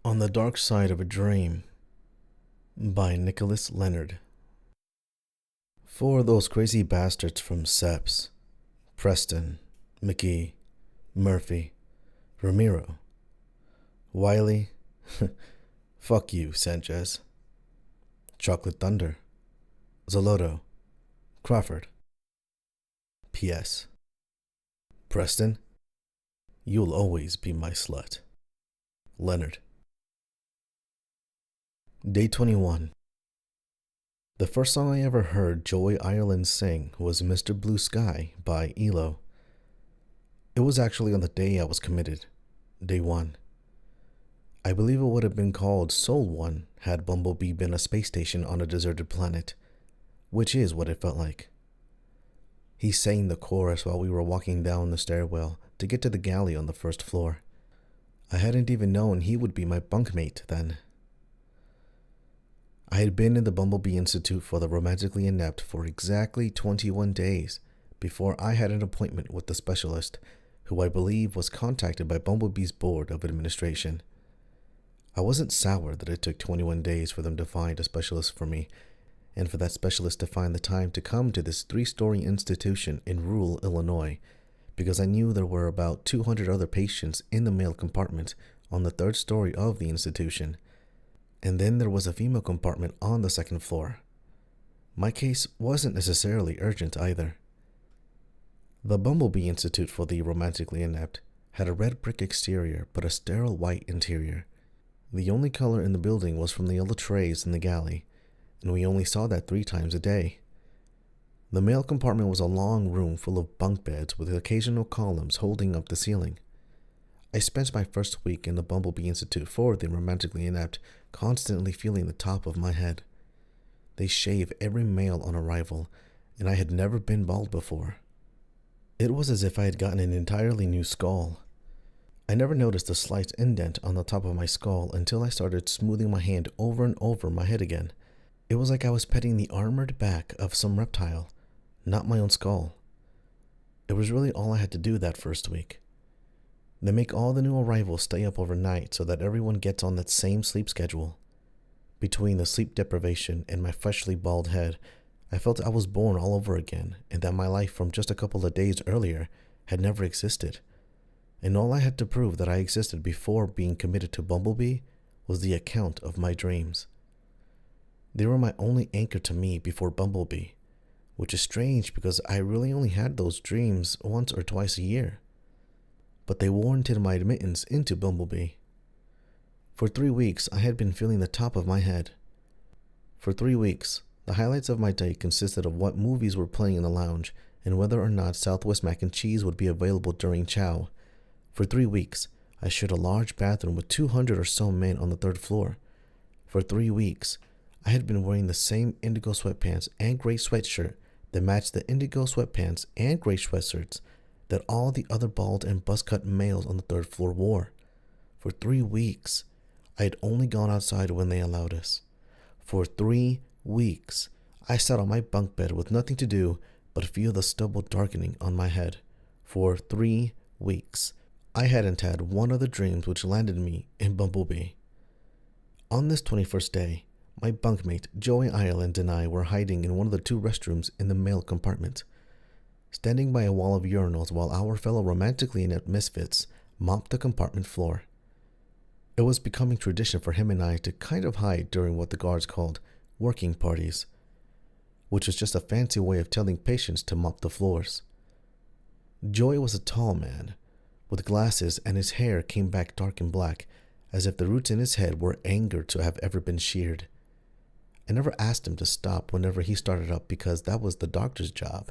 On the Dark Side of a Dream by Leonard. For those crazy bastards from Seps, Preston, McGee, Murphy, Ramiro, Wiley, fuck you, Sanchez, Chocolate Thunder, Zoloto, Crawford. P.S. Preston, you'll always be my slut. Leonard. Day 21. The first song I ever heard Joey Ireland sing was Mr. Blue Sky by ELO. It was actually on the day I was committed, Day 1. I believe it would have been called Soul 1 had Bumblebee been a space station on a deserted planet, which is what it felt like. He sang the chorus while we were walking down the stairwell to get to the galley on the first floor. I hadn't even known he would be my bunkmate then. I had been in the Bumblebee Institute for the Romantically Inept for exactly 21 days before I had an appointment with the specialist, who I believe was contacted by Bumblebee's board of administration. I wasn't sour that it took 21 days for them to find a specialist for me, and for that specialist to find the time to come to this 3-story institution in rural Illinois, because I knew there were about 200 other patients in the male compartment on the 3rd story of the institution. And then there was a female compartment on the 2nd floor. My case wasn't necessarily urgent either. The Bumblebee Institute for the Romantically Inept had a red brick exterior but a sterile white interior. The only color in the building was from the yellow trays in the galley, and we only saw that 3 times a day. The male compartment was a long room full of bunk beds with occasional columns holding up the ceiling. I spent my first week in the Bumblebee Institute for the Romantically Inept constantly feeling the top of my head. They shave every male on arrival, and I had never been bald before. It was as if I had gotten an entirely new skull. I never noticed a slight indent on the top of my skull until I started smoothing my hand over and over my head again. It was like I was petting the armored back of some reptile, not my own skull. It was really all I had to do that first week. They make all the new arrivals stay up overnight so that everyone gets on that same sleep schedule. Between the sleep deprivation and my freshly bald head, I felt I was born all over again and that my life from just a couple of days earlier had never existed. And all I had to prove that I existed before being committed to Bumblebee was the account of my dreams. They were my only anchor to me before Bumblebee, which is strange because I really only had those dreams once or twice a year. But they warranted my admittance into Bumblebee. For 3 weeks, I had been feeling the top of my head. For 3 weeks, the highlights of my day consisted of what movies were playing in the lounge and whether or not Southwest mac and cheese would be available during chow. For 3 weeks, I shared a large bathroom with 200 or so men on the 3rd floor. For 3 weeks, I had been wearing the same indigo sweatpants and gray sweatshirt that matched the indigo sweatpants and gray sweatshirts that all the other bald and buzz-cut males on the 3rd floor wore. For 3 weeks, I had only gone outside when they allowed us. For 3 weeks, I sat on my bunk bed with nothing to do but feel the stubble darkening on my head. For 3 weeks, I hadn't had one of the dreams which landed me in Bumblebee. On this 21st day, my bunkmate Joey Ireland and I were hiding in one of the 2 restrooms in the male compartment, standing by a wall of urinals while our fellow romantically inept misfits mopped the compartment floor. It was becoming tradition for him and I to kind of hide during what the guards called working parties, which was just a fancy way of telling patients to mop the floors. Joey was a tall man, with glasses, and his hair came back dark and black, as if the roots in his head were angered to have ever been sheared. I never asked him to stop whenever he started up because that was the doctor's job.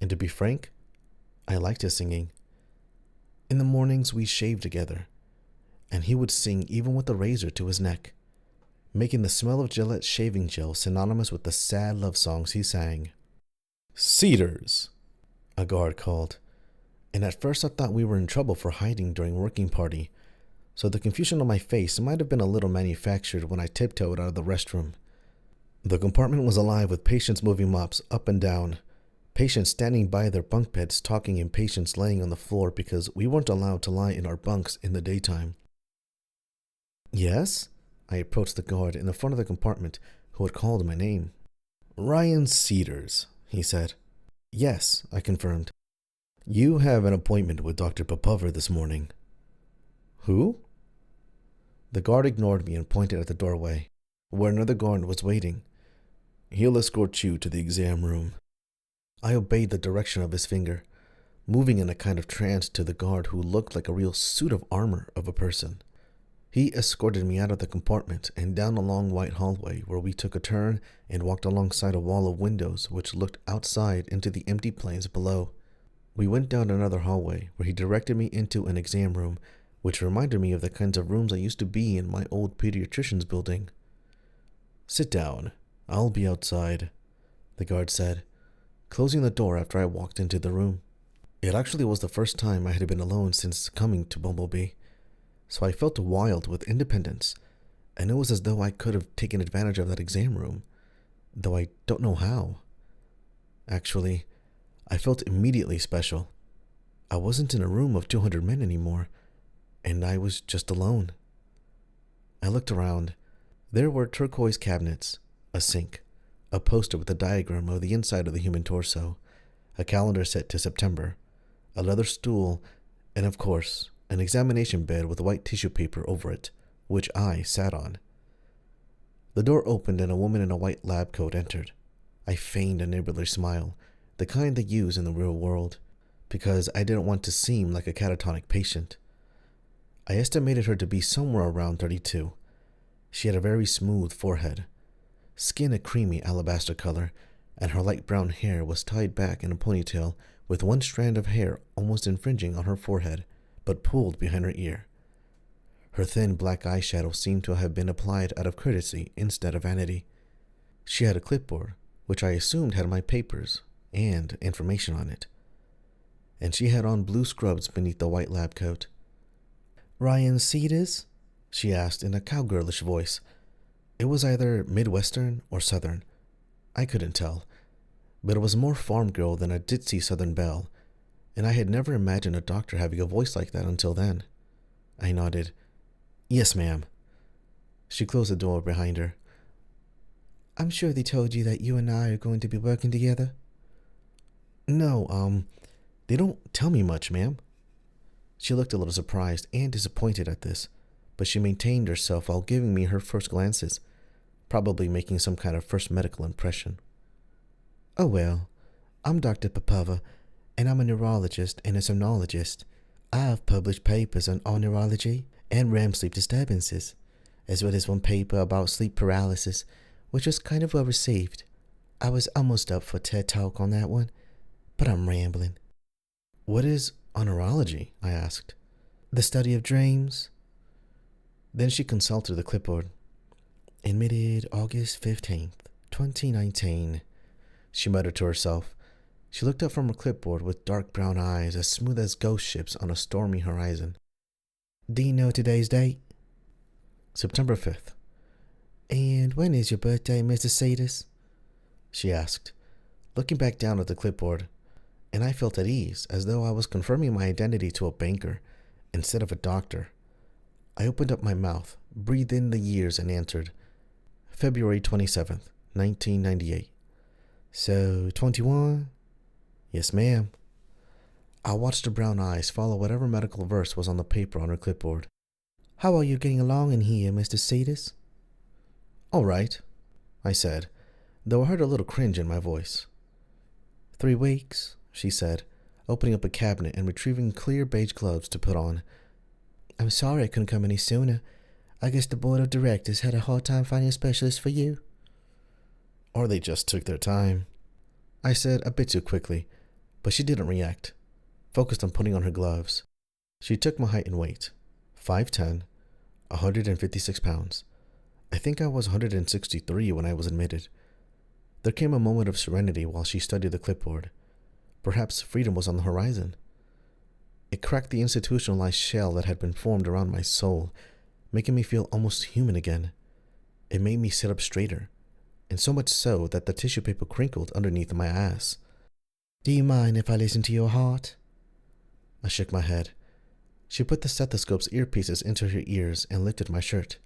And to be frank, I liked his singing. In the mornings we shaved together, and he would sing even with a razor to his neck, making the smell of Gillette shaving gel synonymous with the sad love songs he sang. "Cedars," a guard called, and at first I thought we were in trouble for hiding during working party, so the confusion on my face might have been a little manufactured when I tiptoed out of the restroom. The compartment was alive with patients moving mops up and down, patients standing by their bunk beds talking, and patients laying on the floor because we weren't allowed to lie in our bunks in the daytime. Yes? I approached the guard in the front of the compartment who had called my name. Ryan Cedars, he said. Yes, I confirmed. You have an appointment with Dr. Popova this morning. Who? The guard ignored me and pointed at the doorway, where another guard was waiting. He'll escort you to the exam room. I obeyed the direction of his finger, moving in a kind of trance to the guard who looked like a real suit of armor of a person. He escorted me out of the compartment and down a long white hallway where we took a turn and walked alongside a wall of windows which looked outside into the empty plains below. We went down another hallway where he directed me into an exam room, which reminded me of the kinds of rooms I used to be in my old pediatrician's building. Sit down. I'll be outside, the guard said, closing the door after I walked into the room. It actually was the first time I had been alone since coming to Bumblebee, so I felt wild with independence, and it was as though I could have taken advantage of that exam room, though I don't know how. Actually, I felt immediately special. I wasn't in a room of 200 men anymore, and I was just alone. I looked around. There were turquoise cabinets, a sink, a poster with a diagram of the inside of the human torso, a calendar set to September, a leather stool, and of course, an examination bed with white tissue paper over it, which I sat on. The door opened and a woman in a white lab coat entered. I feigned a neighborly smile, the kind they use in the real world, because I didn't want to seem like a catatonic patient. I estimated her to be somewhere around 32. She had a very smooth forehead, skin a creamy alabaster color, and her light brown hair was tied back in a ponytail with one strand of hair almost infringing on her forehead, but pulled behind her ear. Her thin black eyeshadow seemed to have been applied out of courtesy instead of vanity. She had a clipboard, which I assumed had my papers and information on it, and she had on blue scrubs beneath the white lab coat. Ryan Cedars? She asked in a cowgirlish voice. It was either Midwestern or Southern. I couldn't tell, but it was more farm girl than a ditzy Southern belle, and I had never imagined a doctor having a voice like that until then. I nodded. Yes, ma'am. She closed the door behind her. I'm sure they told you that you and I are going to be working together? No, they don't tell me much, ma'am. She looked a little surprised and disappointed at this, but she maintained herself while giving me her first glances, probably making some kind of first medical impression. Oh well, I'm Dr. Popova, and I'm a neurologist and a somnologist. I've published papers on all neurology and REM sleep disturbances, as well as one paper about sleep paralysis, which was kind of well received. I was almost up for a TED Talk on that one, but I'm rambling. What is oneirology? I asked. The study of dreams. Then she consulted the clipboard. Admitted August 15th, 2019. She muttered to herself. She looked up from her clipboard with dark brown eyes as smooth as ghost ships on a stormy horizon. Do you know today's date? September 5th. And when is your birthday, Mr. Cedars? She asked, looking back down at the clipboard, and I felt at ease, as though I was confirming my identity to a banker instead of a doctor. I opened up my mouth, breathed in the years, and answered, February 27th, 1998. So, 21? Yes, ma'am. I watched her brown eyes follow whatever medical verse was on the paper on her clipboard. How are you getting along in here, Mr. Cedars? All right, I said, though I heard a little cringe in my voice. 3 weeks, she said, opening up a cabinet and retrieving clear beige gloves to put on. I'm sorry I couldn't come any sooner. I guess the board of directors had a hard time finding a specialist for you. Or they just took their time, I said a bit too quickly, but she didn't react, focused on putting on her gloves. She took my height and weight, 5'10", 156 pounds. I think I was 163 when I was admitted. There came a moment of serenity while she studied the clipboard. Perhaps freedom was on the horizon. It cracked the institutionalized shell that had been formed around my soul, making me feel almost human again. It made me sit up straighter, and so much so that the tissue paper crinkled underneath my ass. Do you mind if I listen to your heart? I shook my head. She put the stethoscope's earpieces into her ears and lifted my shirt,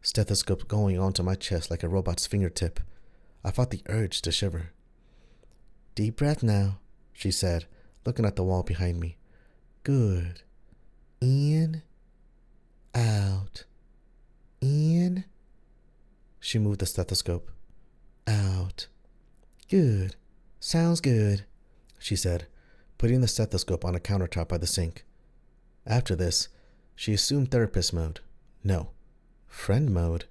stethoscope going onto my chest like a robot's fingertip. I fought the urge to shiver. "Deep breath now," she said, looking at the wall behind me. "Good. In. Out. In." She moved the stethoscope. "Out. Good. Sounds good," she said, putting the stethoscope on a countertop by the sink. After this, she assumed therapist mode. No, friend mode.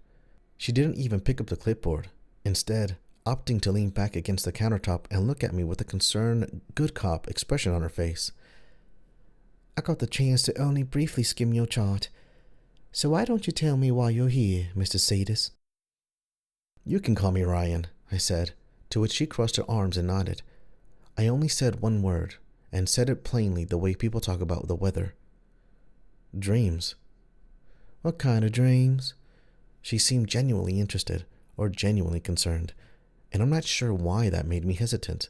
She didn't even pick up the clipboard, instead opting to lean back against the countertop and look at me with a concerned, good cop expression on her face. "I got the chance to only briefly skim your chart, so why don't you tell me why you're here, Mr. Sadis?" "You can call me Ryan," I said, to which she crossed her arms and nodded. I only said one word, and said it plainly the way people talk about the weather. "Dreams." "What kind of dreams?" She seemed genuinely interested, or genuinely concerned, and I'm not sure why that made me hesitant.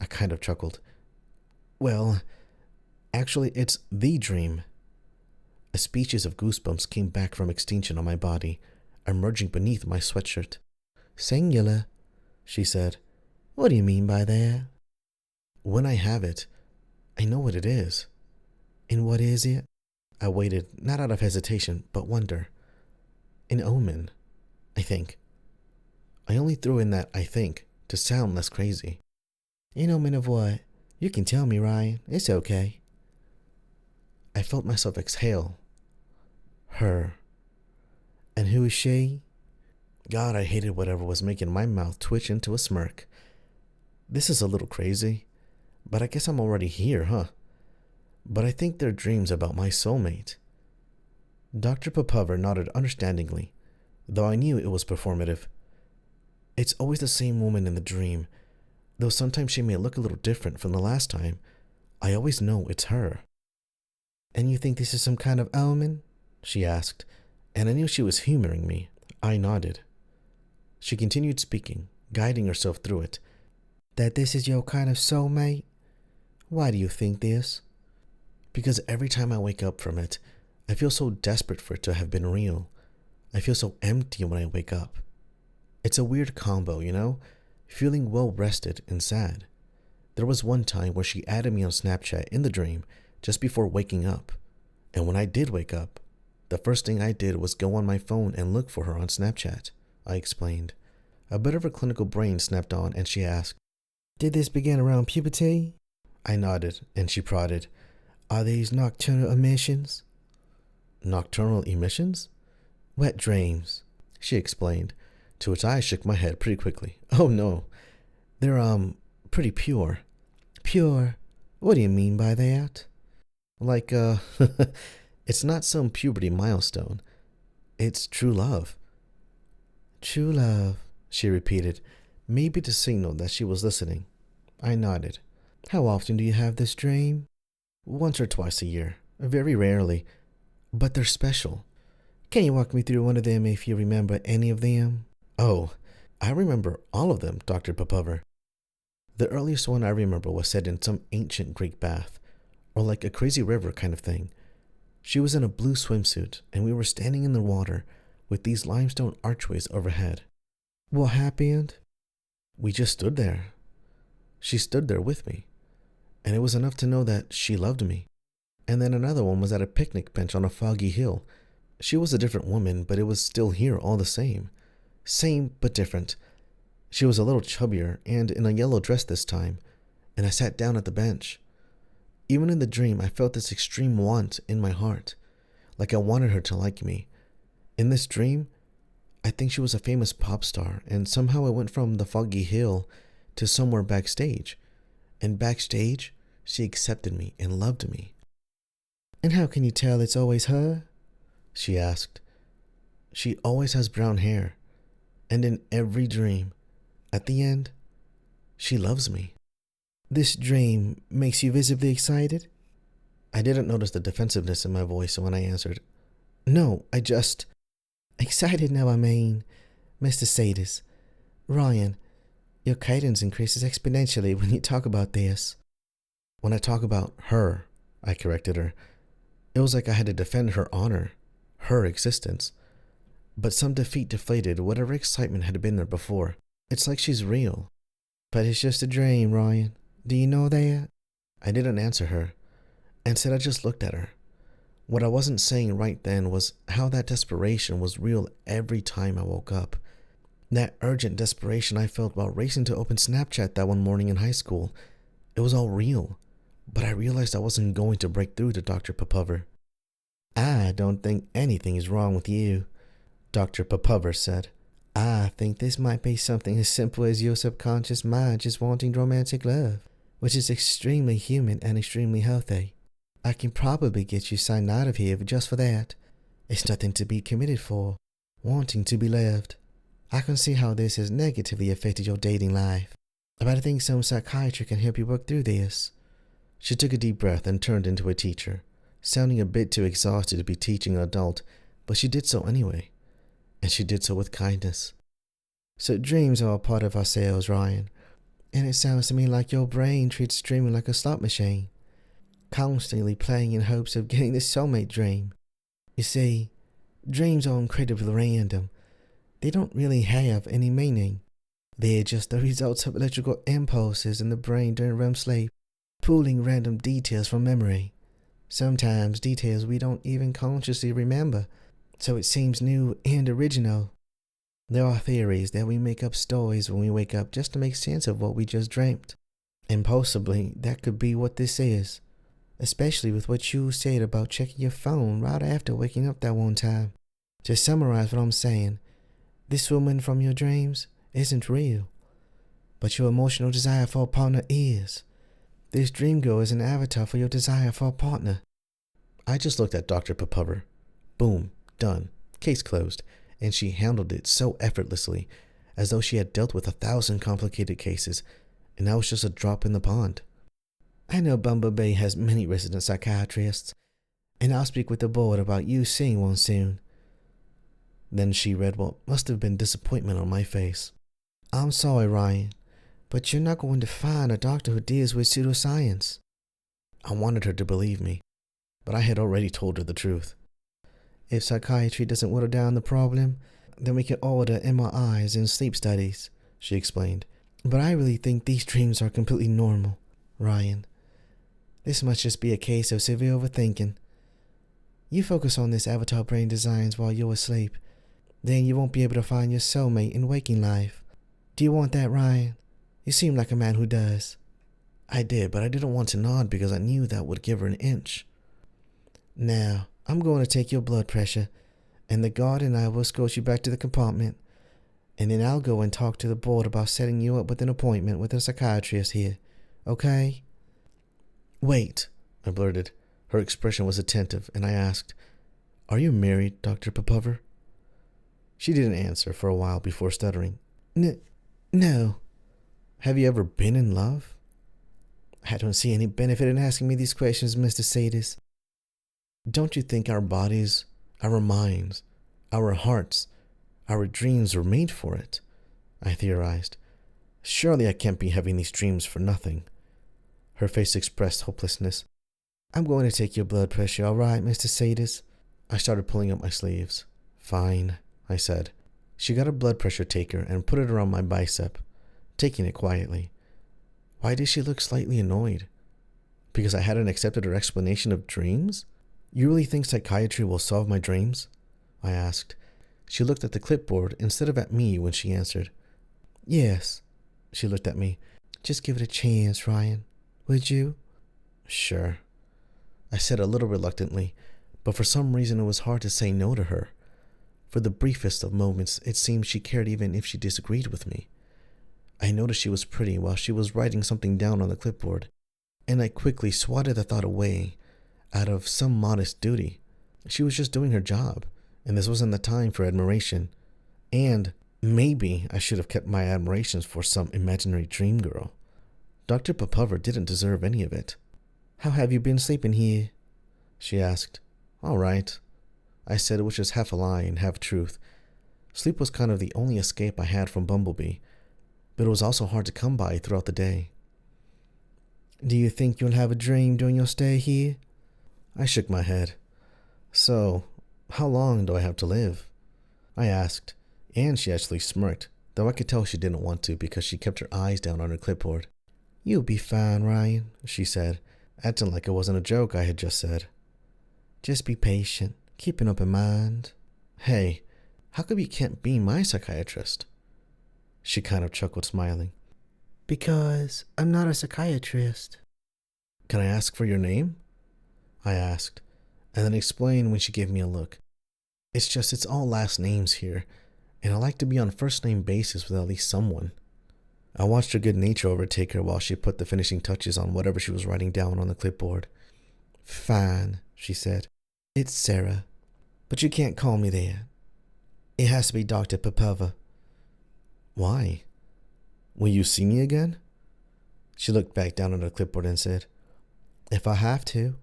I kind of chuckled. "Well, actually, it's the dream." A species of goosebumps came back from extinction on my body, emerging beneath my sweatshirt. "Singular," she said. "What do you mean by that?" "When I have it, I know what it is." "And what is it?" I waited, not out of hesitation, but wonder. "An omen, I think." I only threw in that "I think" to sound less crazy. "An omen of what? You can tell me, Ryan. It's okay." I felt myself exhale. Her. "And who is she?" God, I hated whatever was making my mouth twitch into a smirk. This is a little crazy, but I guess I'm already here, huh? But I think they're dreams about my soulmate. Dr. Popover nodded understandingly, though I knew it was performative. It's always the same woman in the dream, though sometimes she may look a little different from the last time. I always know it's her. "And you think this is some kind of omen?" she asked, and I knew she was humoring me. I nodded. She continued speaking, guiding herself through it. "That this is your kind of soulmate? Why do you think this?" "Because every time I wake up from it, I feel so desperate for it to have been real. I feel so empty when I wake up. It's a weird combo, you know? Feeling well rested and sad. There was one time where she added me on Snapchat in the dream just before waking up. And when I did wake up, the first thing I did was go on my phone and look for her on Snapchat," I explained. A bit of her clinical brain snapped on and she asked, "Did this begin around puberty?" I nodded and she prodded. "Are these nocturnal emissions?" "Nocturnal emissions?" "Wet dreams," she explained, to which I shook my head pretty quickly. "Oh no, they're pretty pure." "Pure? What do you mean by that?" Like, it's not some puberty milestone. It's true love." "True love," she repeated, maybe to signal that she was listening. I nodded. "How often do you have this dream?" "Once or twice a year, very rarely, but they're special." "Can you walk me through one of them if you remember any of them?" "Oh, I remember all of them, Dr. Popover. The earliest one I remember was set in some ancient Greek bath, or like a crazy river kind of thing. She was in a blue swimsuit, and we were standing in the water with these limestone archways overhead." "What happened?" "We just stood there. She stood there with me, and it was enough to know that she loved me." And then another one was at a picnic bench on a foggy hill. She was a different woman, but it was still here all the same. Same, but different. She was a little chubbier and in a yellow dress this time, and I sat down at the bench. Even in the dream, I felt this extreme want in my heart, like I wanted her to like me. In this dream, I think she was a famous pop star, and somehow I went from the foggy hill to somewhere backstage. And backstage, she accepted me and loved me. "And how can you tell it's always her?" she asked. "She always has brown hair, and in every dream, at the end, she loves me." "This dream makes you visibly excited?" I didn't notice the defensiveness in my voice when I answered, "No, I just..." "Excited now, I mean, Mr. Sadis. Ryan, your cadence increases exponentially when you talk about this." "When I talk about her," I corrected her. It was like I had to defend her honor, her existence. But some defeat deflated whatever excitement had been there before. It's like she's real. But it's just a dream, Ryan. Do you know that? I didn't answer her. Instead, I just looked at her. What I wasn't saying right then was how that desperation was real every time I woke up. That urgent desperation I felt while racing to open Snapchat that one morning in high school. It was all real. But I realized I wasn't going to break through to Dr. Popover. I don't think anything is wrong with you, Dr. Popover said. I think this might be something as simple as your subconscious mind just wanting romantic love, which is extremely human and extremely healthy. I can probably get you signed out of here just for that. It's nothing to be committed for, wanting to be loved. I can see how this has negatively affected your dating life, but I think some psychiatry can help you work through this. She took a deep breath and turned into a teacher, sounding a bit too exhausted to be teaching an adult, but she did so anyway. And she did so with kindness. So dreams are a part of ourselves, Ryan. And it sounds to me like your brain treats dreaming like a slot machine, constantly playing in hopes of getting the soulmate dream. You see, dreams are incredibly random. They don't really have any meaning. They're just the results of electrical impulses in the brain during REM sleep, pulling random details from memory. Sometimes details we don't even consciously remember, so it seems new and original. There are theories that we make up stories when we wake up just to make sense of what we just dreamt. And possibly that could be what this is, especially with what you said about checking your phone right after waking up that one time. To summarize what I'm saying, this woman from your dreams isn't real, but your emotional desire for a partner is. This dream girl is an avatar for your desire for a partner. I just looked at Dr. Popover. Boom. Done. Case closed. And she handled it so effortlessly, as though she had dealt with 1,000 complicated cases, and I was just a drop in the pond. I know Bumblebee has many resident psychiatrists, and I'll speak with the board about you seeing one soon. Then she read what must have been disappointment on my face. I'm sorry, Ryan, but you're not going to find a doctor who deals with pseudoscience. I wanted her to believe me, but I had already told her the truth. If psychiatry doesn't whittle down the problem, then we can order MRIs and sleep studies, she explained. But I really think these dreams are completely normal, Ryan. This must just be a case of severe overthinking. You focus on this avatar brain designs while you're asleep, then you won't be able to find your soulmate in waking life. Do you want that, Ryan? You seem like a man who does. I did, but I didn't want to nod because I knew that would give her an inch. Now, I'm going to take your blood pressure, and the guard and I will escort you back to the compartment, and then I'll go and talk to the board about setting you up with an appointment with a psychiatrist here, okay? Wait, I blurted. Her expression was attentive, and I asked, Are you married, Dr. Popover? She didn't answer for a while before stuttering. No. Have you ever been in love? I don't see any benefit in asking me these questions, Mr. Sadis. Don't you think our bodies, our minds, our hearts, our dreams were made for it? I theorized. Surely I can't be having these dreams for nothing. Her face expressed hopelessness. I'm going to take your blood pressure, all right, Mr. Sadis? I started pulling up my sleeves. Fine, I said. She got a blood pressure taker and put it around my bicep, taking it quietly. Why did she look slightly annoyed? Because I hadn't accepted her explanation of dreams? You really think psychiatry will solve my dreams? I asked. She looked at the clipboard instead of at me when she answered. Yes. She looked at me. Just give it a chance, Ryan. Would you? Sure. I said a little reluctantly, but for some reason it was hard to say no to her. For the briefest of moments, it seemed she cared even if she disagreed with me. I noticed she was pretty while she was writing something down on the clipboard, and I quickly swatted the thought away out of some modest duty. She was just doing her job, and this wasn't the time for admiration. And maybe I should have kept my admirations for some imaginary dream girl. Dr. Popover didn't deserve any of it. How have you been sleeping here? She asked. All right, I said, which was half a lie and half truth. Sleep was kind of the only escape I had from Bumblebee, but it was also hard to come by throughout the day. Do you think you'll have a dream during your stay here? I shook my head. So, how long do I have to live? I asked, and she actually smirked, though I could tell she didn't want to because she kept her eyes down on her clipboard. You'll be fine, Ryan, she said, acting like it wasn't a joke I had just said. Just be patient, keep an open mind. Hey, how come you can't be my psychiatrist? She kind of chuckled, smiling. Because I'm not a psychiatrist. Can I ask for your name? I asked, and then explained when she gave me a look. It's all last names here, and I like to be on first name basis with at least someone. I watched her good nature overtake her while she put the finishing touches on whatever she was writing down on the clipboard. Fine, she said. It's Sarah, but you can't call me that. It has to be Dr. Popova. Why? Will you see me again? She looked back down at her clipboard and said, If I have to.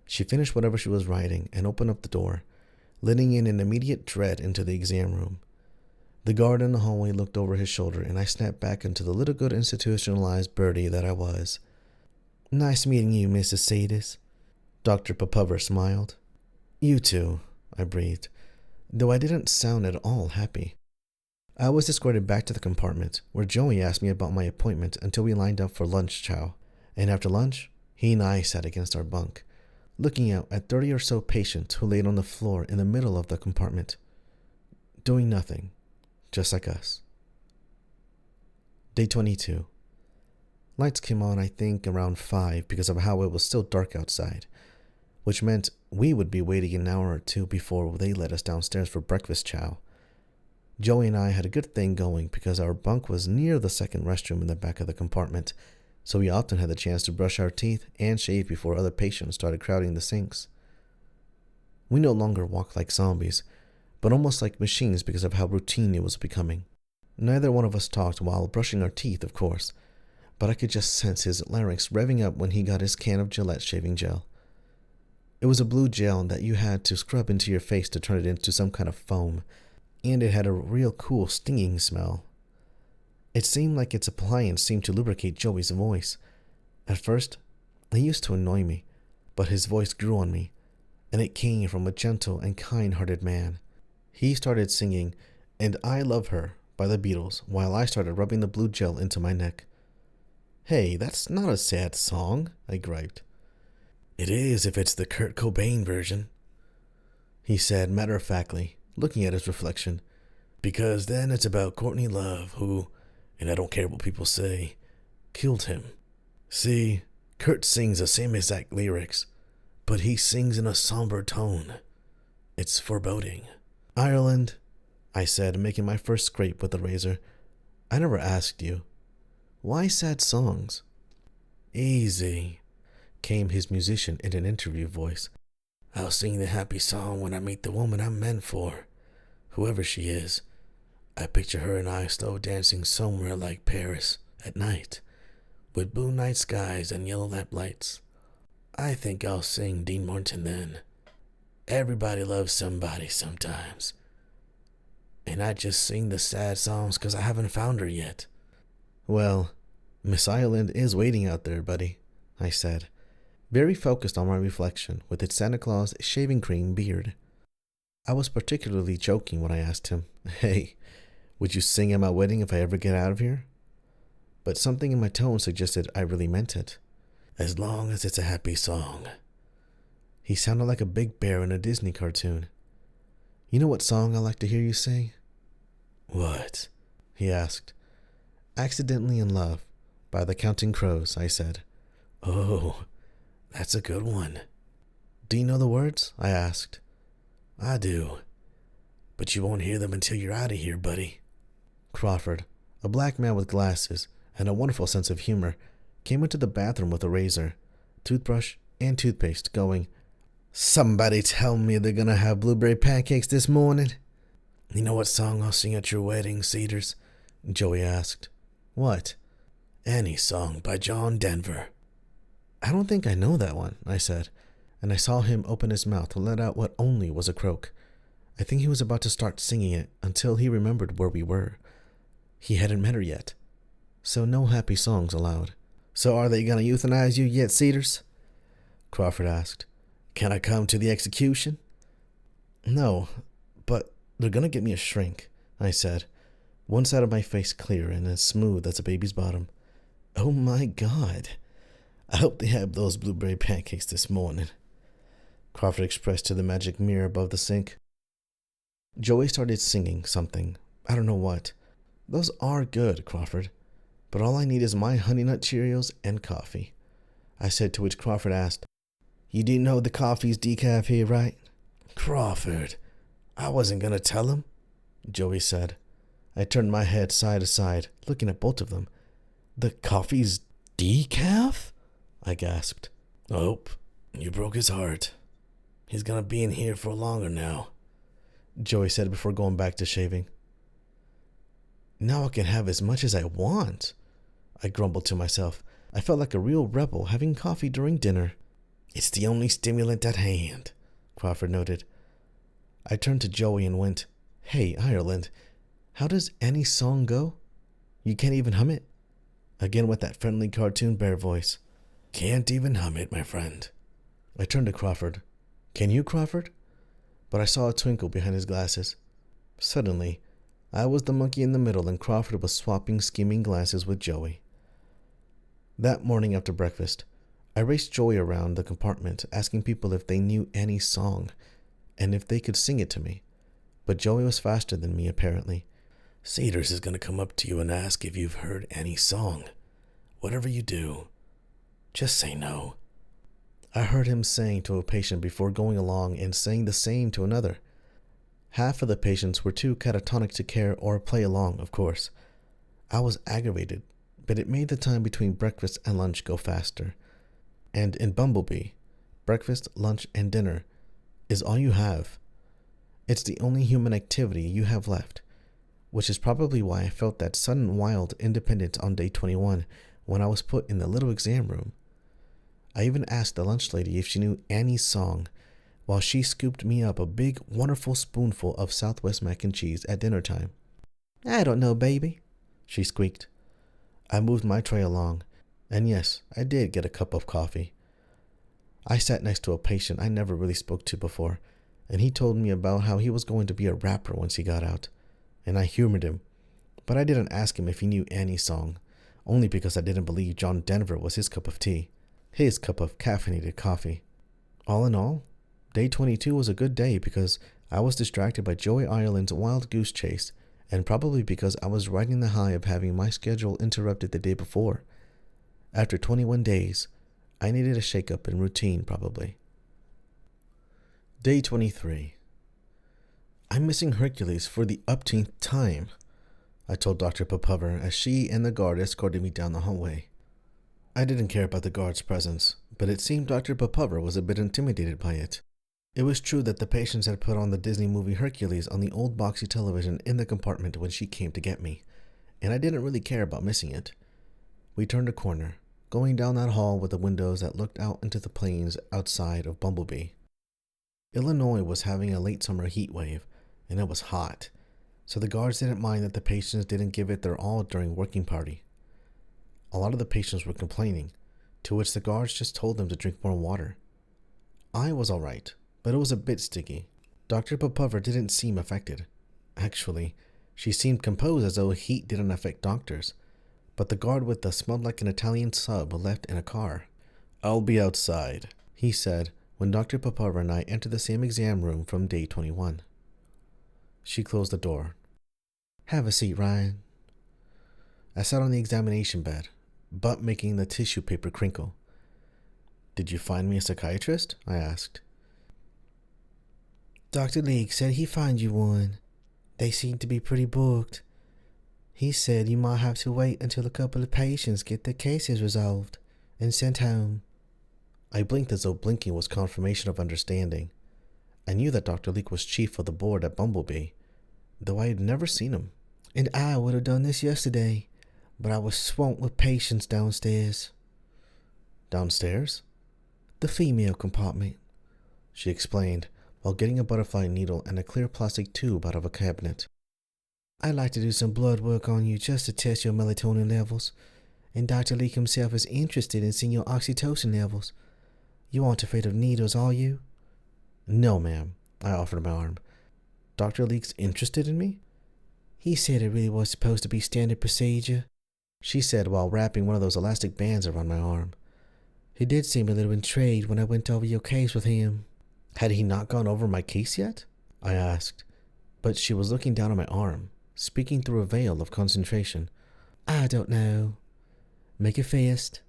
She finished whatever she was writing and opened up the door, letting in an immediate dread into the exam room. The guard in the hallway looked over his shoulder, and I snapped back into the little good institutionalized birdie that I was. Nice meeting you, Mrs. Sadis. Dr. Popova smiled. You too, I breathed, though I didn't sound at all happy. I was escorted back to the compartment, where Joey asked me about my appointment until we lined up for lunch chow, and after lunch, he and I sat against our bunk, looking out at 30 or so patients who laid on the floor in the middle of the compartment, doing nothing, just like us. Day 22. Lights came on, I think, around 5 because of how it was still dark outside, which meant we would be waiting an hour or two before they let us downstairs for breakfast chow. Joey and I had a good thing going because our bunk was near the second restroom in the back of the compartment, so we often had the chance to brush our teeth and shave before other patients started crowding the sinks. We no longer walked like zombies, but almost like machines because of how routine it was becoming. Neither one of us talked while brushing our teeth, of course, but I could just sense his larynx revving up when he got his can of Gillette shaving gel. It was a blue gel that you had to scrub into your face to turn it into some kind of foam, and it had a real cool stinging smell. It seemed like its appliance seemed to lubricate Joey's voice. At first, it used to annoy me, but his voice grew on me, and it came from a gentle and kind-hearted man. He started singing "And I Love Her" by the Beatles while I started rubbing the blue gel into my neck. Hey, that's not a sad song, I griped. It is if it's the Kurt Cobain version, he said matter-of-factly, looking at his reflection. Because then it's about Courtney Love, who, and I don't care what people say, killed him. See, Kurt sings the same exact lyrics, but he sings in a somber tone. It's foreboding. Ireland, I said, making my first scrape with the razor. I never asked you. Why sad songs? Easy, came his musician in an interview voice. I'll sing the happy song when I meet the woman I'm meant for. Whoever she is, I picture her and I slow dancing somewhere like Paris at night, with blue night skies and yellow lamplights. I think I'll sing Dean Martin then. Everybody loves somebody sometimes. And I just sing the sad songs because I haven't found her yet. Well, Miss Ireland is waiting out there, buddy, I said, very focused on my reflection with its Santa Claus shaving cream beard. I was particularly joking when I asked him, Hey, would you sing at my wedding if I ever get out of here? But something in my tone suggested I really meant it. As long as it's a happy song. He sounded like a big bear in a Disney cartoon. You know what song I like to hear you sing? What? He asked. Accidentally in Love by the Counting Crows, I said. Oh, that's a good one. Do you know the words? I asked. I do. But you won't hear them until you're out of here, buddy. Crawford, a black man with glasses and a wonderful sense of humor, came into the bathroom with a razor, toothbrush, and toothpaste, going, Somebody tell me they're gonna have blueberry pancakes this morning. You know what song I'll sing at your wedding, Cedars? Joey asked. What? Any song by John Denver. I don't think I know that one, I said, and I saw him open his mouth to let out what only was a croak. I think he was about to start singing it until he remembered where we were. He hadn't met her yet, so no happy songs allowed. So are they gonna euthanize you yet, Cedars? Crawford asked. Can I come to the execution? No, but they're gonna get me a shrink, I said, one side of my face clear and as smooth as a baby's bottom. Oh my God. I hope they have those blueberry pancakes this morning, Crawford expressed to the magic mirror above the sink. Joey started singing something. I don't know what. Those are good, Crawford, but all I need is my Honey Nut Cheerios and coffee, I said, to which Crawford asked, You do know the coffee's decaf here, right? Crawford, I wasn't gonna tell him, Joey said. I turned my head side to side, looking at both of them. The coffee's decaf? I gasped. Nope, you broke his heart. He's gonna be in here for longer now, Joey said before going back to shaving. Now I can have as much as I want, I grumbled to myself. I felt like a real rebel having coffee during dinner. It's the only stimulant at hand, Crawford noted. I turned to Joey and went, Hey, Ireland, how does any song go? You can't even hum it? Again with that friendly cartoon bear voice. Can't even hum it, my friend. I turned to Crawford. Can you, Crawford? But I saw a twinkle behind his glasses. Suddenly, I was the monkey in the middle and Crawford was swapping scheming glances with Joey. That morning after breakfast, I raced Joey around the compartment asking people if they knew any song and if they could sing it to me. But Joey was faster than me, apparently. Cedars is going to come up to you and ask if you've heard any song. Whatever you do, just say no. I heard him saying to a patient before going along and saying the same to another. Half of the patients were too catatonic to care or play along, of course. I was aggravated, but it made the time between breakfast and lunch go faster. And in Bumblebee, breakfast, lunch, and dinner is all you have. It's the only human activity you have left, which is probably why I felt that sudden wild independence on day 21 when I was put in the little exam room. I even asked the lunch lady if she knew Annie's song, while she scooped me up a big, wonderful spoonful of Southwest mac and cheese at dinner time. I don't know, baby, she squeaked. I moved my tray along, and yes, I did get a cup of coffee. I sat next to a patient I never really spoke to before, and he told me about how he was going to be a rapper once he got out, and I humored him, but I didn't ask him if he knew Annie's song, only because I didn't believe John Denver was his cup of tea, his cup of caffeinated coffee. All in all, day 22 was a good day because I was distracted by Joey Ireland's wild goose chase, and probably because I was riding the high of having my schedule interrupted the day before. After 21 days, I needed a shake-up in routine, probably. Day 23. I'm missing Hercules for the upteenth time, I told Dr. Popover as she and the guard escorted me down the hallway. I didn't care about the guard's presence, but it seemed Dr. Popover was a bit intimidated by it. It was true that the patients had put on the Disney movie Hercules on the old boxy television in the compartment when she came to get me, and I didn't really care about missing it. We turned a corner, going down that hall with the windows that looked out into the plains outside of Bumblebee. Illinois was having a late summer heat wave, and it was hot, so the guards didn't mind that the patients didn't give it their all during working party. A lot of the patients were complaining, to which the guards just told them to drink more water. I was alright, but it was a bit sticky. Dr. Popover didn't seem affected. Actually, she seemed composed as though heat didn't affect doctors, but the guard with the smelled like an Italian sub left in a car. I'll be outside, he said when Dr. Popover and I entered the same exam room from day 21. She closed the door. Have a seat, Ryan. I sat on the examination bed, butt making the tissue paper crinkle. Did you find me a psychiatrist? I asked. Dr. Leake said he'd find you one. They seem to be pretty booked. He said you might have to wait until a couple of patients get their cases resolved and sent home. I blinked as though blinking was confirmation of understanding. I knew that Dr. Leake was chief of the board at Bumblebee, though I had never seen him. And I would have done this yesterday, but I was swamped with patients downstairs. Downstairs? The female compartment, she explained, while getting a butterfly needle and a clear plastic tube out of a cabinet. I'd like to do some blood work on you just to test your melatonin levels, and Dr. Leake himself is interested in seeing your oxytocin levels. You aren't afraid of needles, are you? No, ma'am, I offered my arm. Dr. Leake's interested in me? He said it really was supposed to be standard procedure, she said while wrapping one of those elastic bands around my arm. He did seem a little intrigued when I went over your case with him. Had he not gone over my case yet? I asked, but she was looking down at my arm, speaking through a veil of concentration. I don't know. Make a fist.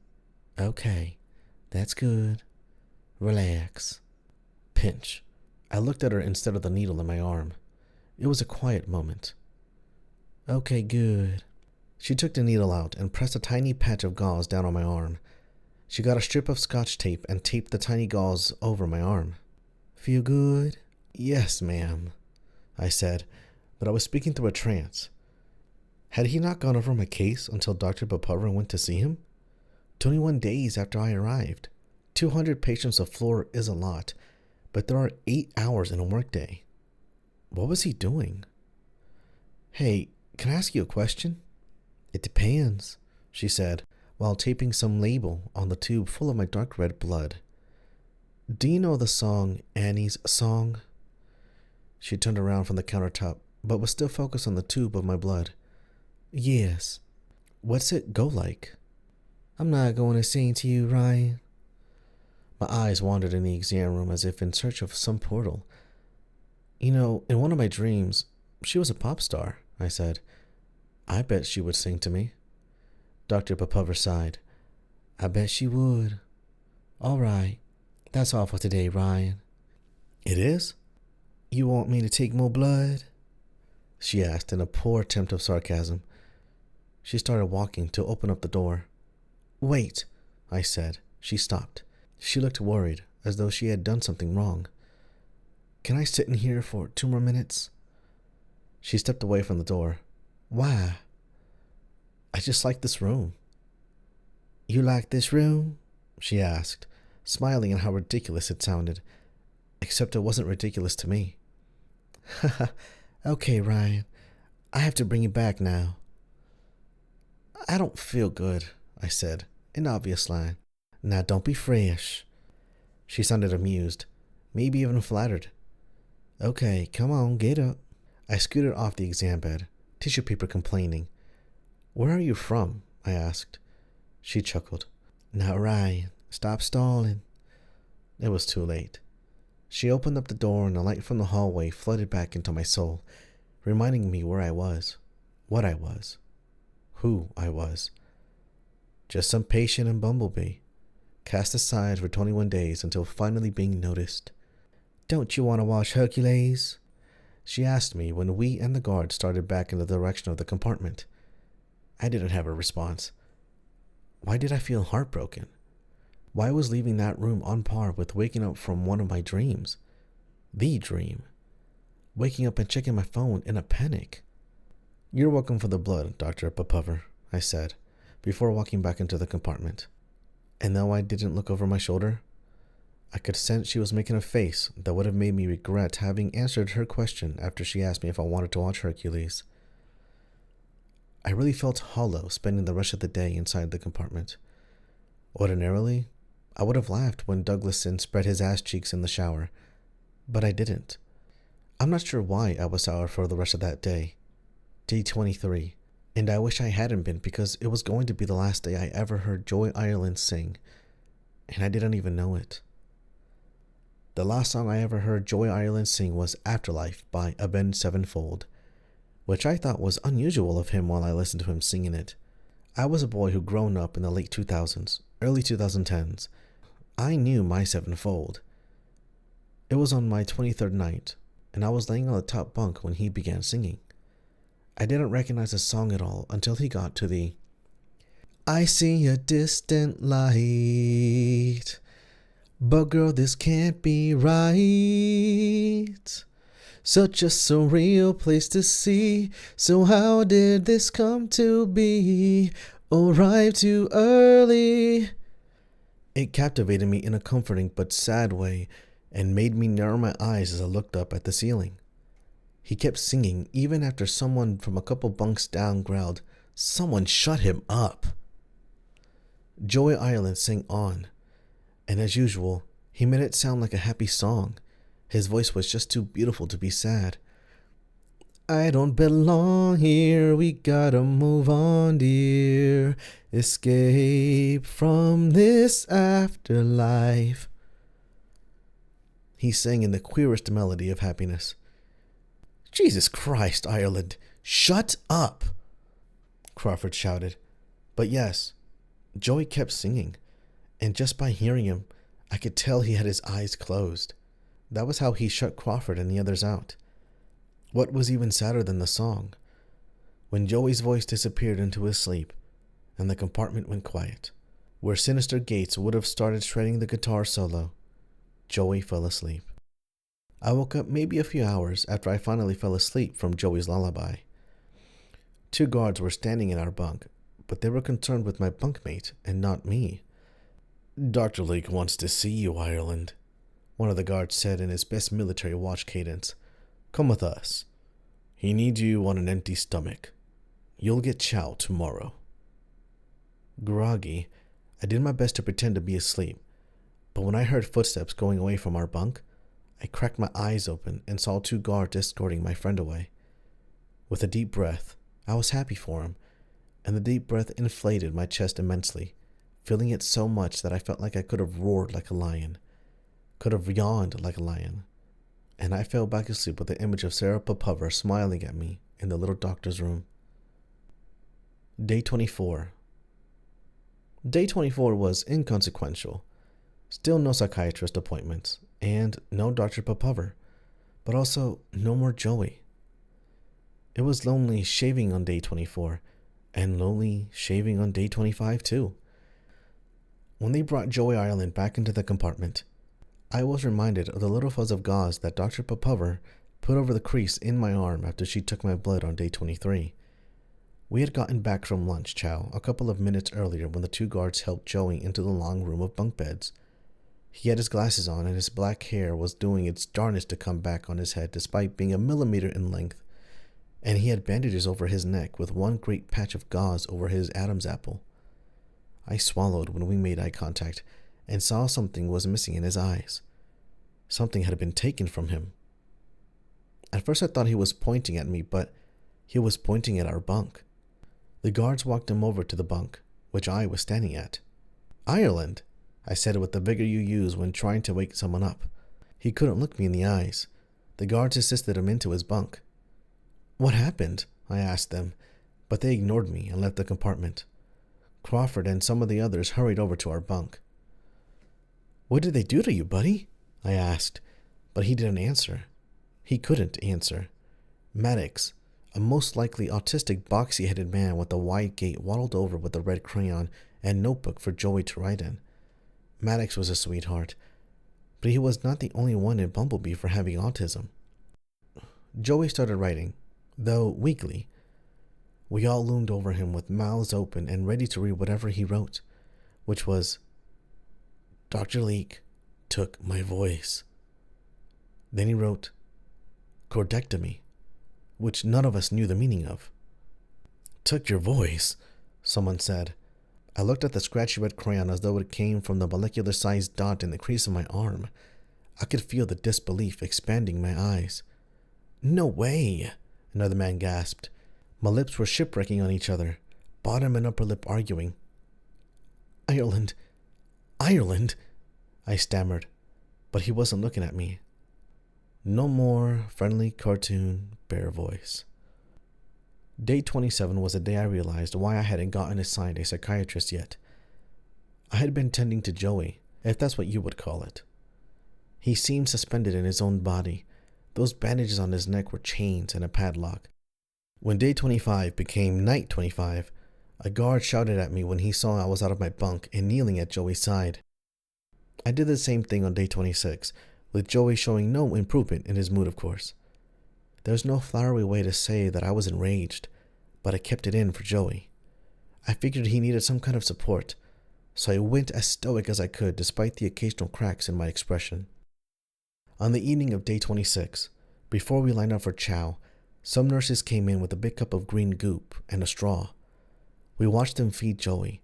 Okay, that's good. Relax. Pinch. I looked at her instead of the needle in my arm. It was a quiet moment. Okay, good. She took the needle out and pressed a tiny patch of gauze down on my arm. She got a strip of Scotch tape and taped the tiny gauze over my arm. Feel good? Yes, ma'am, I said, but I was speaking through a trance. Had he not gone over my case until Dr. Bapover went to see him? 21 days after I arrived. 200 patients a floor is a lot, but there are 8 hours in a workday. What was he doing? Hey, can I ask you a question? It depends, she said, while taping some label on the tube full of my dark red blood. Do you know the song Annie's Song? She turned around from the countertop, but was still focused on the tube of my blood. Yes. What's it go like? I'm not going to sing to you, Ryan. My eyes wandered in the exam room as if in search of some portal. You know, in one of my dreams, she was a pop star, I said. I bet she would sing to me. Dr. Bapover sighed. I bet she would. All right. That's all for today, Ryan. It is? You want me to take more blood? She asked in a poor attempt of sarcasm. She started walking to open up the door. Wait, I said. She stopped. She looked worried, as though she had done something wrong. Can I sit in here for 2 more minutes? She stepped away from the door. Why? I just like this room. You like this room? She asked, smiling at how ridiculous it sounded. Except it wasn't ridiculous to me. Haha, okay, Ryan. I have to bring you back now. I don't feel good, I said, in obvious line. Now don't be fresh. She sounded amused, maybe even flattered. Okay, come on, get up. I scooted off the exam bed, tissue paper complaining. Where are you from? I asked. She chuckled. Now, Ryan, stop stalling. It was too late. She opened up the door and the light from the hallway flooded back into my soul, reminding me where I was, what I was, who I was. Just some patient and bumblebee, cast aside for 21 days until finally being noticed. Don't you want to watch Hercules? She asked me when we and the guard started back in the direction of the compartment. I didn't have a response. Why did I feel heartbroken? Why was leaving that room on par with waking up from one of my dreams? The dream. Waking up and checking my phone in a panic. You're welcome for the blood, Dr. Bapover, I said, before walking back into the compartment. And though I didn't look over my shoulder, I could sense she was making a face that would have made me regret having answered her question after she asked me if I wanted to watch Hercules. I really felt hollow spending the rest of the day inside the compartment. Ordinarily, I would have laughed when Douglason spread his ass cheeks in the shower, but I didn't. I'm not sure why I was sour for the rest of that day. Day 23, and I wish I hadn't been because it was going to be the last day I ever heard Joy Ireland sing, and I didn't even know it. The last song I ever heard Joy Ireland sing was Afterlife by Avenged Sevenfold, which I thought was unusual of him while I listened to him singing it. I was a boy who grown up in the late 2000s, early 2010s. I knew my sevenfold. It was on my 23rd night, and I was laying on the top bunk when he began singing. I didn't recognize the song at all until he got to the I see a distant light, but girl, this can't be right. Such a surreal place to see, so how did this come to be? Arrived too early. It captivated me in a comforting but sad way and made me narrow my eyes as I looked up at the ceiling. He kept singing even after someone from a couple bunks down growled, "Someone shut him up." Joy Ireland sang on, and as usual, he made it sound like a happy song, His voice was just too beautiful to be sad. I don't belong here, we gotta move on, dear. Escape from this afterlife. He sang in the queerest melody of happiness. Jesus Christ, Ireland, shut up! Crawford shouted. But yes, Joey kept singing, and just by hearing him, I could tell he had his eyes closed. That was how he shut Crawford and the others out. What was even sadder than the song? When Joey's voice disappeared into his sleep, and the compartment went quiet, where sinister Gates would have started shredding the guitar solo, Joey fell asleep. I woke up maybe a few hours after I finally fell asleep from Joey's lullaby. 2 guards were standing in our bunk, but they were concerned with my bunkmate and not me. Dr. Leake wants to see you, Ireland, one of the guards said in his best military watch cadence. Come with us. He needs you on an empty stomach. You'll get chow tomorrow. Groggy, I did my best to pretend to be asleep, but when I heard footsteps going away from our bunk, I cracked my eyes open and saw 2 guards escorting my friend away. With a deep breath, I was happy for him, and the deep breath inflated my chest immensely, filling it so much that I felt like I could have roared like a lion, could have yawned like a lion, and I fell back asleep with the image of Sarah Popova smiling at me in the little doctor's room. Day 24. Day 24 was inconsequential. Still no psychiatrist appointments, and no Dr. Popova, but also no more Joey. It was lonely shaving on day 24, and lonely shaving on day 25 too. When they brought Joey Ireland back into the compartment, I was reminded of the little fuzz of gauze that Dr. Popova put over the crease in my arm after she took my blood on day 23. We had gotten back from lunch chow a couple of minutes earlier when the 2 guards helped Joey into the long room of bunk beds. He had his glasses on and his black hair was doing its darnest to come back on his head despite being a millimeter in length, and he had bandages over his neck with one great patch of gauze over his Adam's apple. I swallowed when we made eye contact and saw something was missing in his eyes. Something had been taken from him. At first I thought he was pointing at me, but he was pointing at our bunk. The guards walked him over to the bunk, which I was standing at. Ireland, I said with the vigor you use when trying to wake someone up. He couldn't look me in the eyes. The guards assisted him into his bunk. What happened? I asked them, but they ignored me and left the compartment. Crawford and some of the others hurried over to our bunk. What did they do to you, buddy? I asked, but he didn't answer. He couldn't answer. Maddox, a most likely autistic, boxy-headed man with a wide gait, waddled over with a red crayon and notebook for Joey to write in. Maddox was a sweetheart, but he was not the only one in Bumblebee for having autism. Joey started writing, though weakly. We all loomed over him with mouths open and ready to read whatever he wrote, which was, Dr. Leake took my voice. Then he wrote, chordectomy, which none of us knew the meaning of. Took your voice, someone said. I looked at the scratchy red crayon as though it came from the molecular-sized dot in the crease of my arm. I could feel the disbelief expanding my eyes. No way, another man gasped. My lips were shipwrecking on each other, bottom and upper lip arguing. Ireland, Ireland, I stammered, but he wasn't looking at me. No more friendly cartoon bear voice. Day 27 was the day I realized why I hadn't gotten assigned a psychiatrist yet. I had been tending to Joey, if that's what you would call it. He seemed suspended in his own body. Those bandages on his neck were chains and a padlock. When day 25 became night 25, a guard shouted at me when he saw I was out of my bunk and kneeling at Joey's side. I did the same thing on day 26, with Joey showing no improvement in his mood, of course. There's no flowery way to say that I was enraged, but I kept it in for Joey. I figured he needed some kind of support, so I went as stoic as I could despite the occasional cracks in my expression. On the evening of day 26, before we lined up for chow, some nurses came in with a big cup of green goop and a straw. We watched them feed Joey.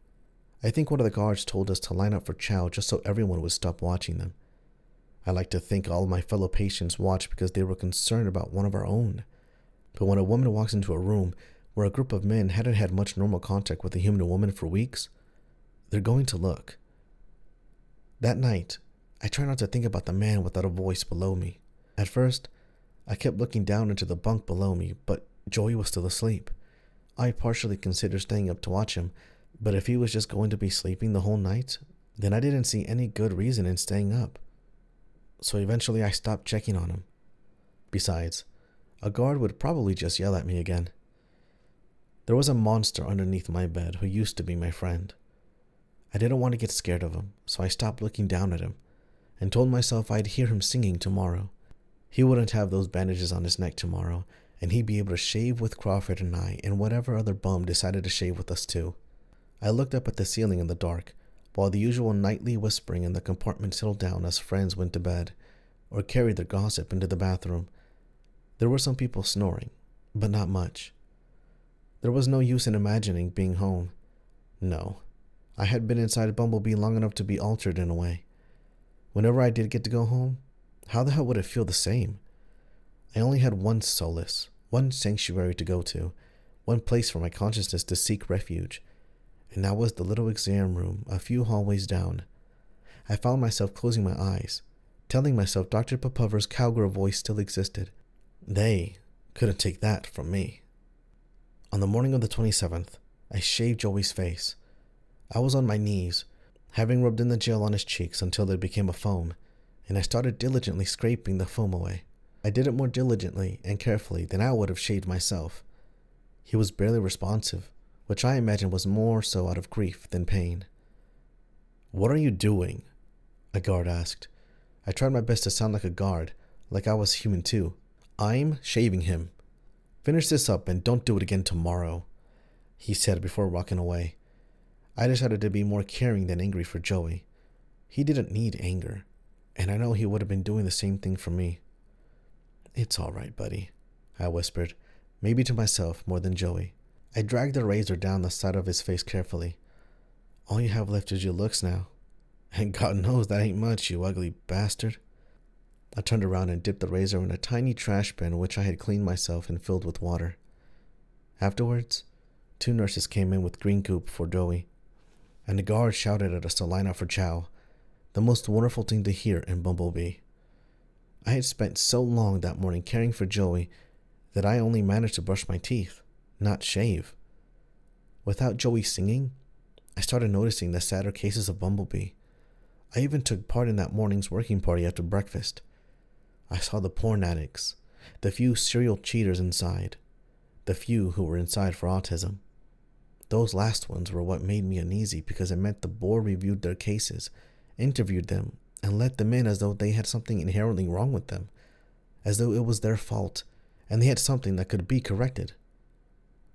I think one of the guards told us to line up for chow just so everyone would stop watching them. I like to think all of my fellow patients watched because they were concerned about one of our own. But when a woman walks into a room where a group of men hadn't had much normal contact with a human woman for weeks, they're going to look. That night, I tried not to think about the man without a voice below me. At first, I kept looking down into the bunk below me, but Joey was still asleep. I partially considered staying up to watch him, but if he was just going to be sleeping the whole night, then I didn't see any good reason in staying up. So eventually I stopped checking on him. Besides, a guard would probably just yell at me again. There was a monster underneath my bed who used to be my friend. I didn't want to get scared of him, so I stopped looking down at him and told myself I'd hear him singing tomorrow. He wouldn't have those bandages on his neck tomorrow, and he'd be able to shave with Crawford and I and whatever other bum decided to shave with us too. I looked up at the ceiling in the dark, while the usual nightly whispering in the compartment settled down as friends went to bed or carried their gossip into the bathroom. There were some people snoring, but not much. There was no use in imagining being home. No, I had been inside Bumblebee long enough to be altered in a way. Whenever I did get to go home, how the hell would it feel the same? I only had one solace, one sanctuary to go to, one place for my consciousness to seek refuge, and that was the little exam room a few hallways down. I found myself closing my eyes, telling myself Dr. Popover's cowgirl voice still existed. They couldn't take that from me. On the morning of the 27th, I shaved Joey's face. I was on my knees, having rubbed in the gel on his cheeks until it became a foam, and I started diligently scraping the foam away. I did it more diligently and carefully than I would have shaved myself. He was barely responsive, which I imagine was more so out of grief than pain. "What are you doing?" a guard asked. I tried my best to sound like a guard, like I was human too. "I'm shaving him. Finish this up and don't do it again tomorrow," he said before walking away. I decided to be more caring than angry for Joey. He didn't need anger, and I know he would have been doing the same thing for me. "It's all right, buddy," I whispered, maybe to myself more than Joey. I dragged the razor down the side of his face carefully. "All you have left is your looks now. And God knows that ain't much, you ugly bastard." I turned around and dipped the razor in a tiny trash bin which I had cleaned myself and filled with water. Afterwards, 2 nurses came in with green goop for Joey, and the guard shouted at us to line up for chow, the most wonderful thing to hear in Bumblebee. I had spent so long that morning caring for Joey that I only managed to brush my teeth, not shave. Without Joey singing, I started noticing the sadder cases of Bumblebee. I even took part in that morning's working party after breakfast. I saw the porn addicts, the few serial cheaters inside, the few who were inside for autism. Those last ones were what made me uneasy because it meant the board reviewed their cases, interviewed them, and let them in as though they had something inherently wrong with them, as though it was their fault and they had something that could be corrected.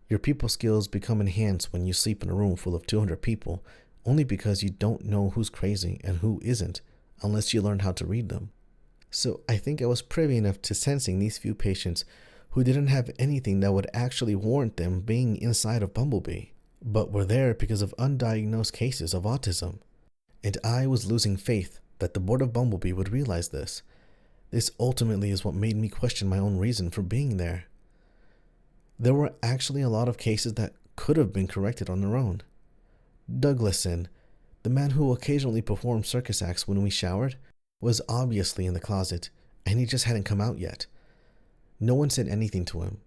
Your people skills become enhanced when you sleep in a room full of 200 people only because you don't know who's crazy and who isn't unless you learn how to read them. So I think I was privy enough to sensing these few patients who didn't have anything that would actually warrant them being inside of Bumblebee, but were there because of undiagnosed cases of autism. And I was losing faith that the board of Bumblebee would realize this. This ultimately is what made me question my own reason for being there. There were actually a lot of cases that could have been corrected on their own. Douglason, the man who occasionally performed circus acts when we showered, was obviously in the closet, and he just hadn't come out yet. No one said anything to him,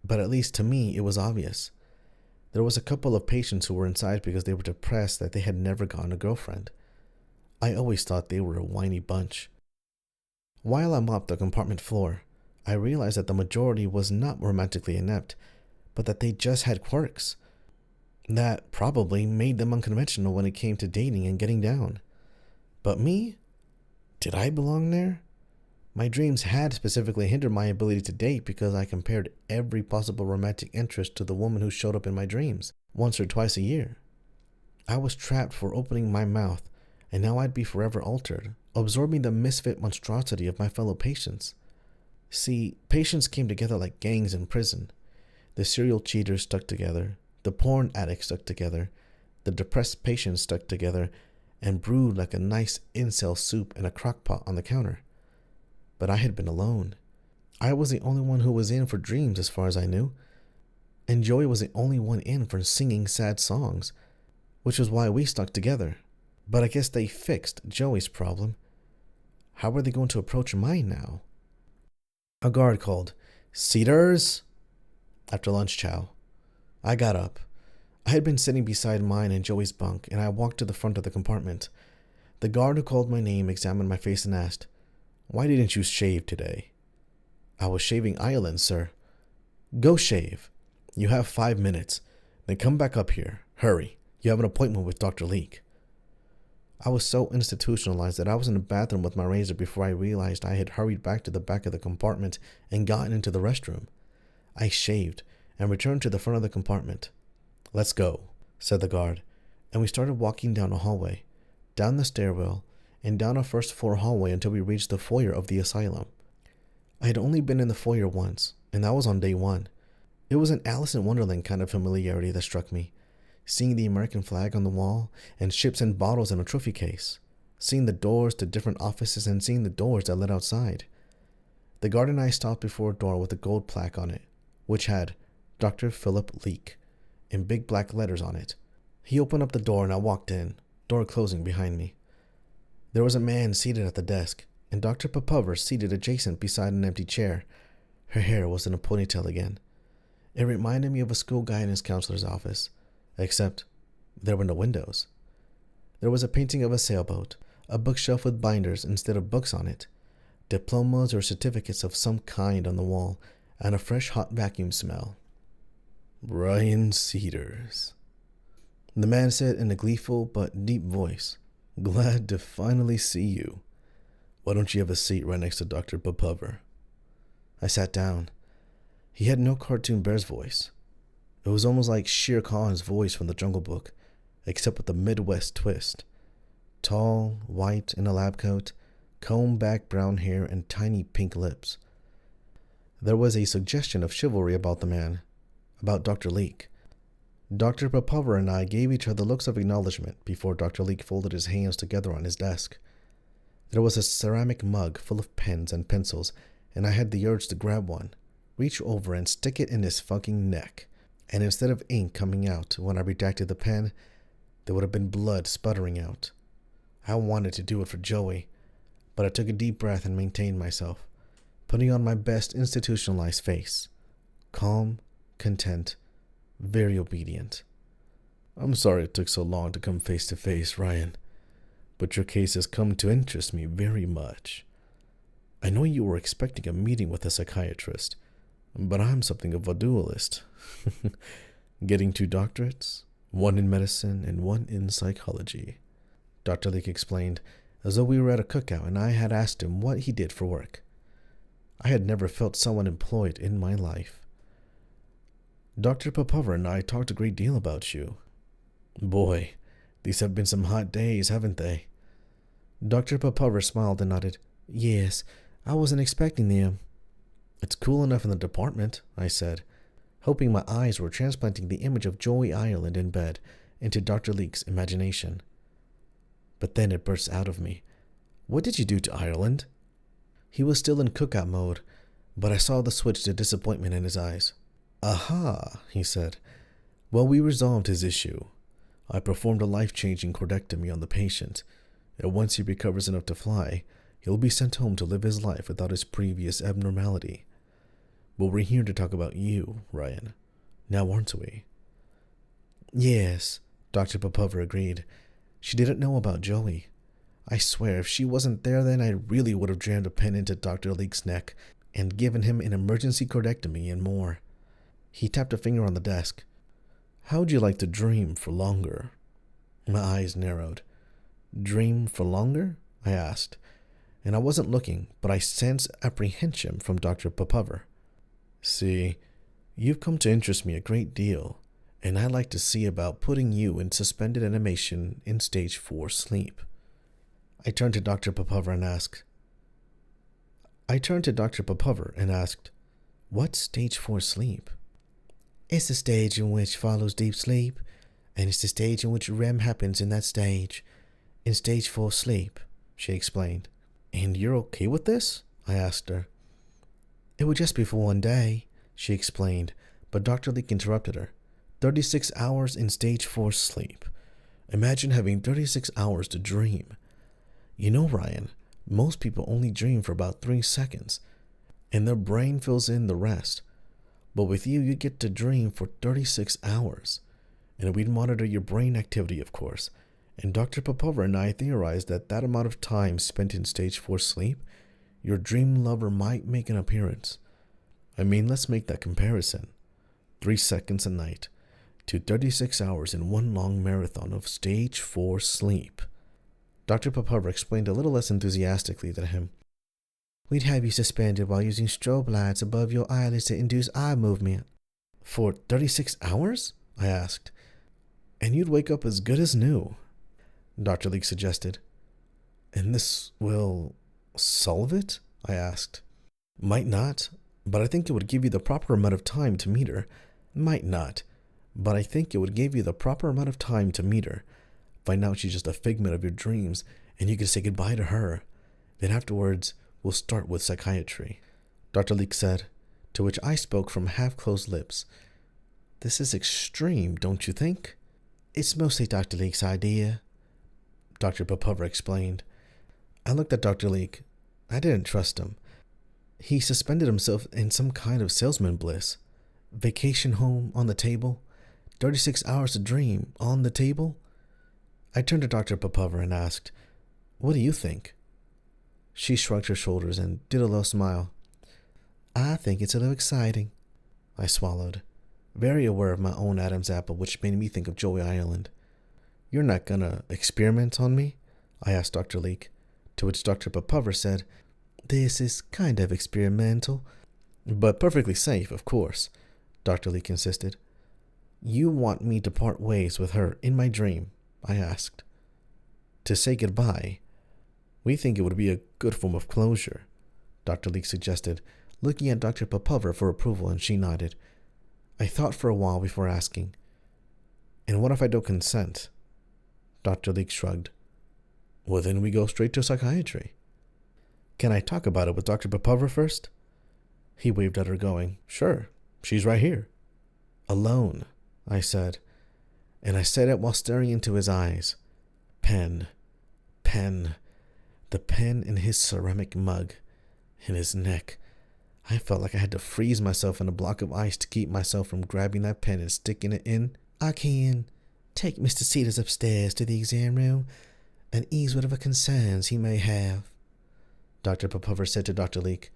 but at least to me it was obvious. There was a couple of patients who were inside because they were depressed that they had never gotten a girlfriend. I always thought they were a whiny bunch. While I mopped the compartment floor, I realized that the majority was not romantically inept, but that they just had quirks. That probably made them unconventional when it came to dating and getting down. But me? Did I belong there? My dreams had specifically hindered my ability to date because I compared every possible romantic interest to the woman who showed up in my dreams once or twice a year. I was trapped for opening my mouth, and now I'd be forever altered, absorbing the misfit monstrosity of my fellow patients. See, patients came together like gangs in prison. The serial cheaters stuck together, the porn addicts stuck together, the depressed patients stuck together, and brewed like a nice incel soup in a crock pot on the counter. but I had been alone. I was the only one who was in for dreams as far as I knew, and Joey was the only one in for singing sad songs, which was why we stuck together. But I guess they fixed Joey's problem. How were they going to approach mine now? A guard called, "Cedars!" after lunch chow. I got up. I had been sitting beside mine and Joey's bunk, and I walked to the front of the compartment. The guard who called my name examined my face and asked, "Why didn't you shave today?" "I was shaving Ireland, sir." "Go shave. You have 5 minutes. Then come back up here. Hurry. You have an appointment with Dr. Leek." I was so institutionalized that I was in the bathroom with my razor before I realized I had hurried back to the back of the compartment and gotten into the restroom. I shaved and returned to the front of the compartment. "Let's go," said the guard, and we started walking down a hallway, down the stairwell, and down a first-floor hallway until we reached the foyer of the asylum. I had only been in the foyer once, and that was on day 1. It was an Alice in Wonderland kind of familiarity that struck me. Seeing the American flag on the wall, and ships and bottles in a trophy case. Seeing the doors to different offices and seeing the doors that led outside. The guard and I stopped before a door with a gold plaque on it, which had Dr. Philip Leek in big black letters on it. He opened up the door and I walked in, door closing behind me. There was a man seated at the desk, and Dr. Popover seated adjacent beside an empty chair. Her hair was in a ponytail again. It reminded me of a school guidance counselor's office. Except there were no windows. There was a painting of a sailboat, a bookshelf with binders instead of books on it, diplomas or certificates of some kind on the wall, and a fresh hot vacuum smell. "Ryan Cedars," the man said in a gleeful but deep voice. "Glad to finally see you. Why don't you have a seat right next to Dr. Popover?" I sat down. He had no cartoon bear's voice. It was almost like Shere Khan's voice from the Jungle Book, except with a Midwest twist. Tall, white in a lab coat, combed back brown hair, and tiny pink lips. There was a suggestion of chivalry about the man, about Dr. Leek. Dr. Popover and I gave each other looks of acknowledgement before Dr. Leek folded his hands together on his desk. There was a ceramic mug full of pens and pencils, and I had the urge to grab one, reach over and stick it in his fucking neck. And instead of ink coming out when I redacted the pen, there would have been blood sputtering out. I wanted to do it for Joey, but I took a deep breath and maintained myself, putting on my best institutionalized face. Calm, content, very obedient. "I'm sorry it took so long to come face to face, Ryan, but your case has come to interest me very much. I know you were expecting a meeting with a psychiatrist, but I'm something of a dualist. Getting 2 doctorates, one in medicine and one in psychology," Dr. Leek explained, as though we were at a cookout and I had asked him what he did for work. I had never felt someone employed in my life. "Dr. Popover and I talked a great deal about you." "Boy, these have been some hot days, haven't they?" Dr. Popover smiled and nodded. "Yes, I wasn't expecting them." "It's cool enough in the department," I said, hoping my eyes were transplanting the image of Joey Ireland in bed into Dr. Leek's imagination. But then it burst out of me. "What did you do to Ireland?" He was still in cookout mode, but I saw the switch to disappointment in his eyes. "Aha," he said. "Well, we resolved his issue. I performed a life-changing cordectomy on the patient, and once he recovers enough to fly, he'll be sent home to live his life without his previous abnormality. But we're here to talk about you, Ryan. Now aren't we?" "Yes," Dr. Popover agreed. She didn't know about Joey. I swear, if she wasn't there then, I really would have jammed a pen into Dr. Leek's neck and given him an emergency cordectomy and more. He tapped a finger on the desk. "How'd you like to dream for longer?" My eyes narrowed. "Dream for longer?" I asked, and I wasn't looking, but I sensed apprehension from Dr. Popover. "See, you've come to interest me a great deal, and I'd like to see about putting you in suspended animation in stage 4 sleep." I turned to Dr. Popover and asked, "What's stage 4 sleep?" "It's the stage in which follows deep sleep, and it's the stage in which REM happens in that stage, in stage 4 sleep," she explained. "And you're okay with this?" I asked her. It would just be for one day, she explained, but Dr. Leek interrupted her. 36 hours in stage 4 sleep. Imagine having 36 hours to dream. You know, Ryan, most people only dream for about 3 seconds, and their brain fills in the rest. But with you get to dream for 36 hours. And we'd monitor your brain activity, of course. And Dr. Popova and I theorized that amount of time spent in stage 4 sleep, your dream lover might make an appearance. I mean, let's make that comparison. 3 seconds a night to 36 hours in one long marathon of stage 4 sleep. Dr. Popova explained a little less enthusiastically than him. We'd have you suspended while using strobe lights above your eyelids to induce eye movement. For 36 hours? I asked. And you'd wake up as good as new, Dr. Leek suggested. And this will solve it? I asked. Might not, but I think it would give you the proper amount of time to meet her. Might not, but I think it would give you the proper amount of time to meet her. Find out she's just a figment of your dreams, and you can say goodbye to her. Then afterwards, we'll start with psychiatry, Dr. Leek said, to which I spoke from half-closed lips. This is extreme, don't you think? It's mostly Dr. Leek's idea, Dr. Popova explained. I looked at Dr. Leek. I didn't trust him. He suspended himself in some kind of salesman bliss. Vacation home on the table. 36 hours to dream on the table. I turned to Dr. Popova and asked, What do you think? She shrugged her shoulders and did a low smile. I think it's a little exciting. I swallowed, very aware of my own Adam's apple, which made me think of Joey Ireland. You're not gonna experiment on me? I asked Dr. Leek, to which Dr. Popova said, This is kind of experimental. But perfectly safe, of course, Dr. Leek insisted. You want me to part ways with her in my dream? I asked. To say goodbye. We think it would be a good form of closure, Dr. Leek suggested, looking at Dr. Popova for approval, and she nodded. I thought for a while before asking, And what if I don't consent? Dr. Leek shrugged. Well, then we go straight to psychiatry. Can I talk about it with Dr. Popova first? He waved at her, going, Sure, she's right here. Alone, I said, and I said it while staring into his eyes. Pen. The pen in his ceramic mug, in his neck. I felt like I had to freeze myself in a block of ice to keep myself from grabbing that pen and sticking it in. I can take Mr. Cedars upstairs to the exam room and ease whatever concerns he may have, Dr. Popova said to Dr. Leek.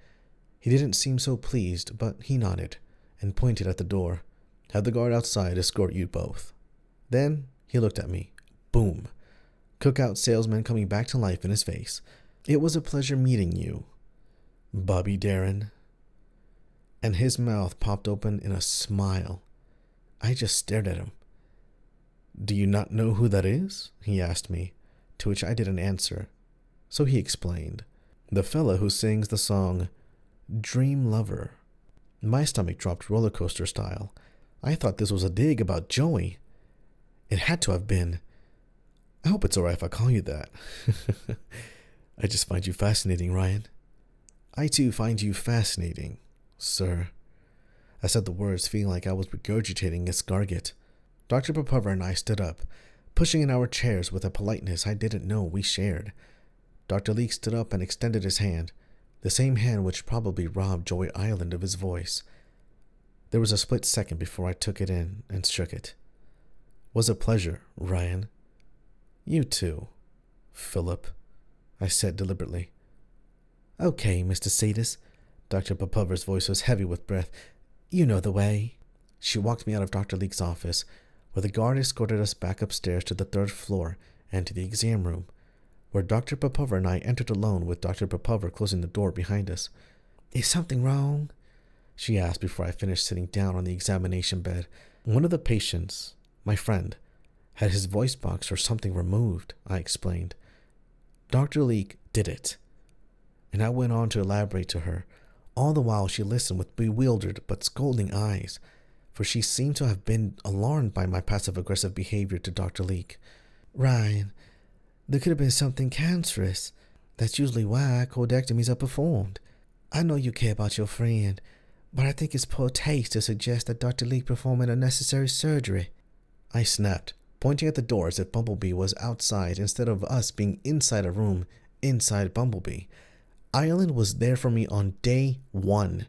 He didn't seem so pleased, but he nodded and pointed at the door. Have the guard outside escort you both. Then he looked at me. Boom. Cookout salesman coming back to life in his face. It was a pleasure meeting you, Bobby Darin. And his mouth popped open in a smile. I just stared at him. Do you not know who that is? He asked me, to which I didn't answer. So he explained. The fella who sings the song Dream Lover. My stomach dropped roller coaster style. I thought this was a dig about Joey. It had to have been. I hope it's alright if I call you that. I just find you fascinating, Ryan. I too find you fascinating, sir. I said the words feeling like I was regurgitating escargot. Dr. Popova and I stood up, pushing in our chairs with a politeness I didn't know we shared. Dr. Leek stood up and extended his hand, the same hand which probably robbed Joey Ireland of his voice. There was a split second before I took it in and shook it. Was a pleasure, Ryan. You too, Philip, I said deliberately. Okay, Mr. Cedars. Dr. Popova's voice was heavy with breath. You know the way. She walked me out of Dr. Leek's office, where the guard escorted us back upstairs to the 3rd floor and to the exam room, where Dr. Popova and I entered alone with Dr. Popova closing the door behind us. Is something wrong? She asked before I finished sitting down on the examination bed. One of the patients, my friend, had his voice box or something removed, I explained. Dr. Leek did it. And I went on to elaborate to her. All the while she listened with bewildered but scolding eyes, for she seemed to have been alarmed by my passive-aggressive behavior to Dr. Leek. Ryan, there could have been something cancerous. That's usually why cholectomies are performed. I know you care about your friend, but I think it's poor taste to suggest that Dr. Leek perform an unnecessary surgery. I snapped, pointing at the door as if Bumblebee was outside instead of us being inside a room inside Bumblebee. Ireland was there for me on day 1.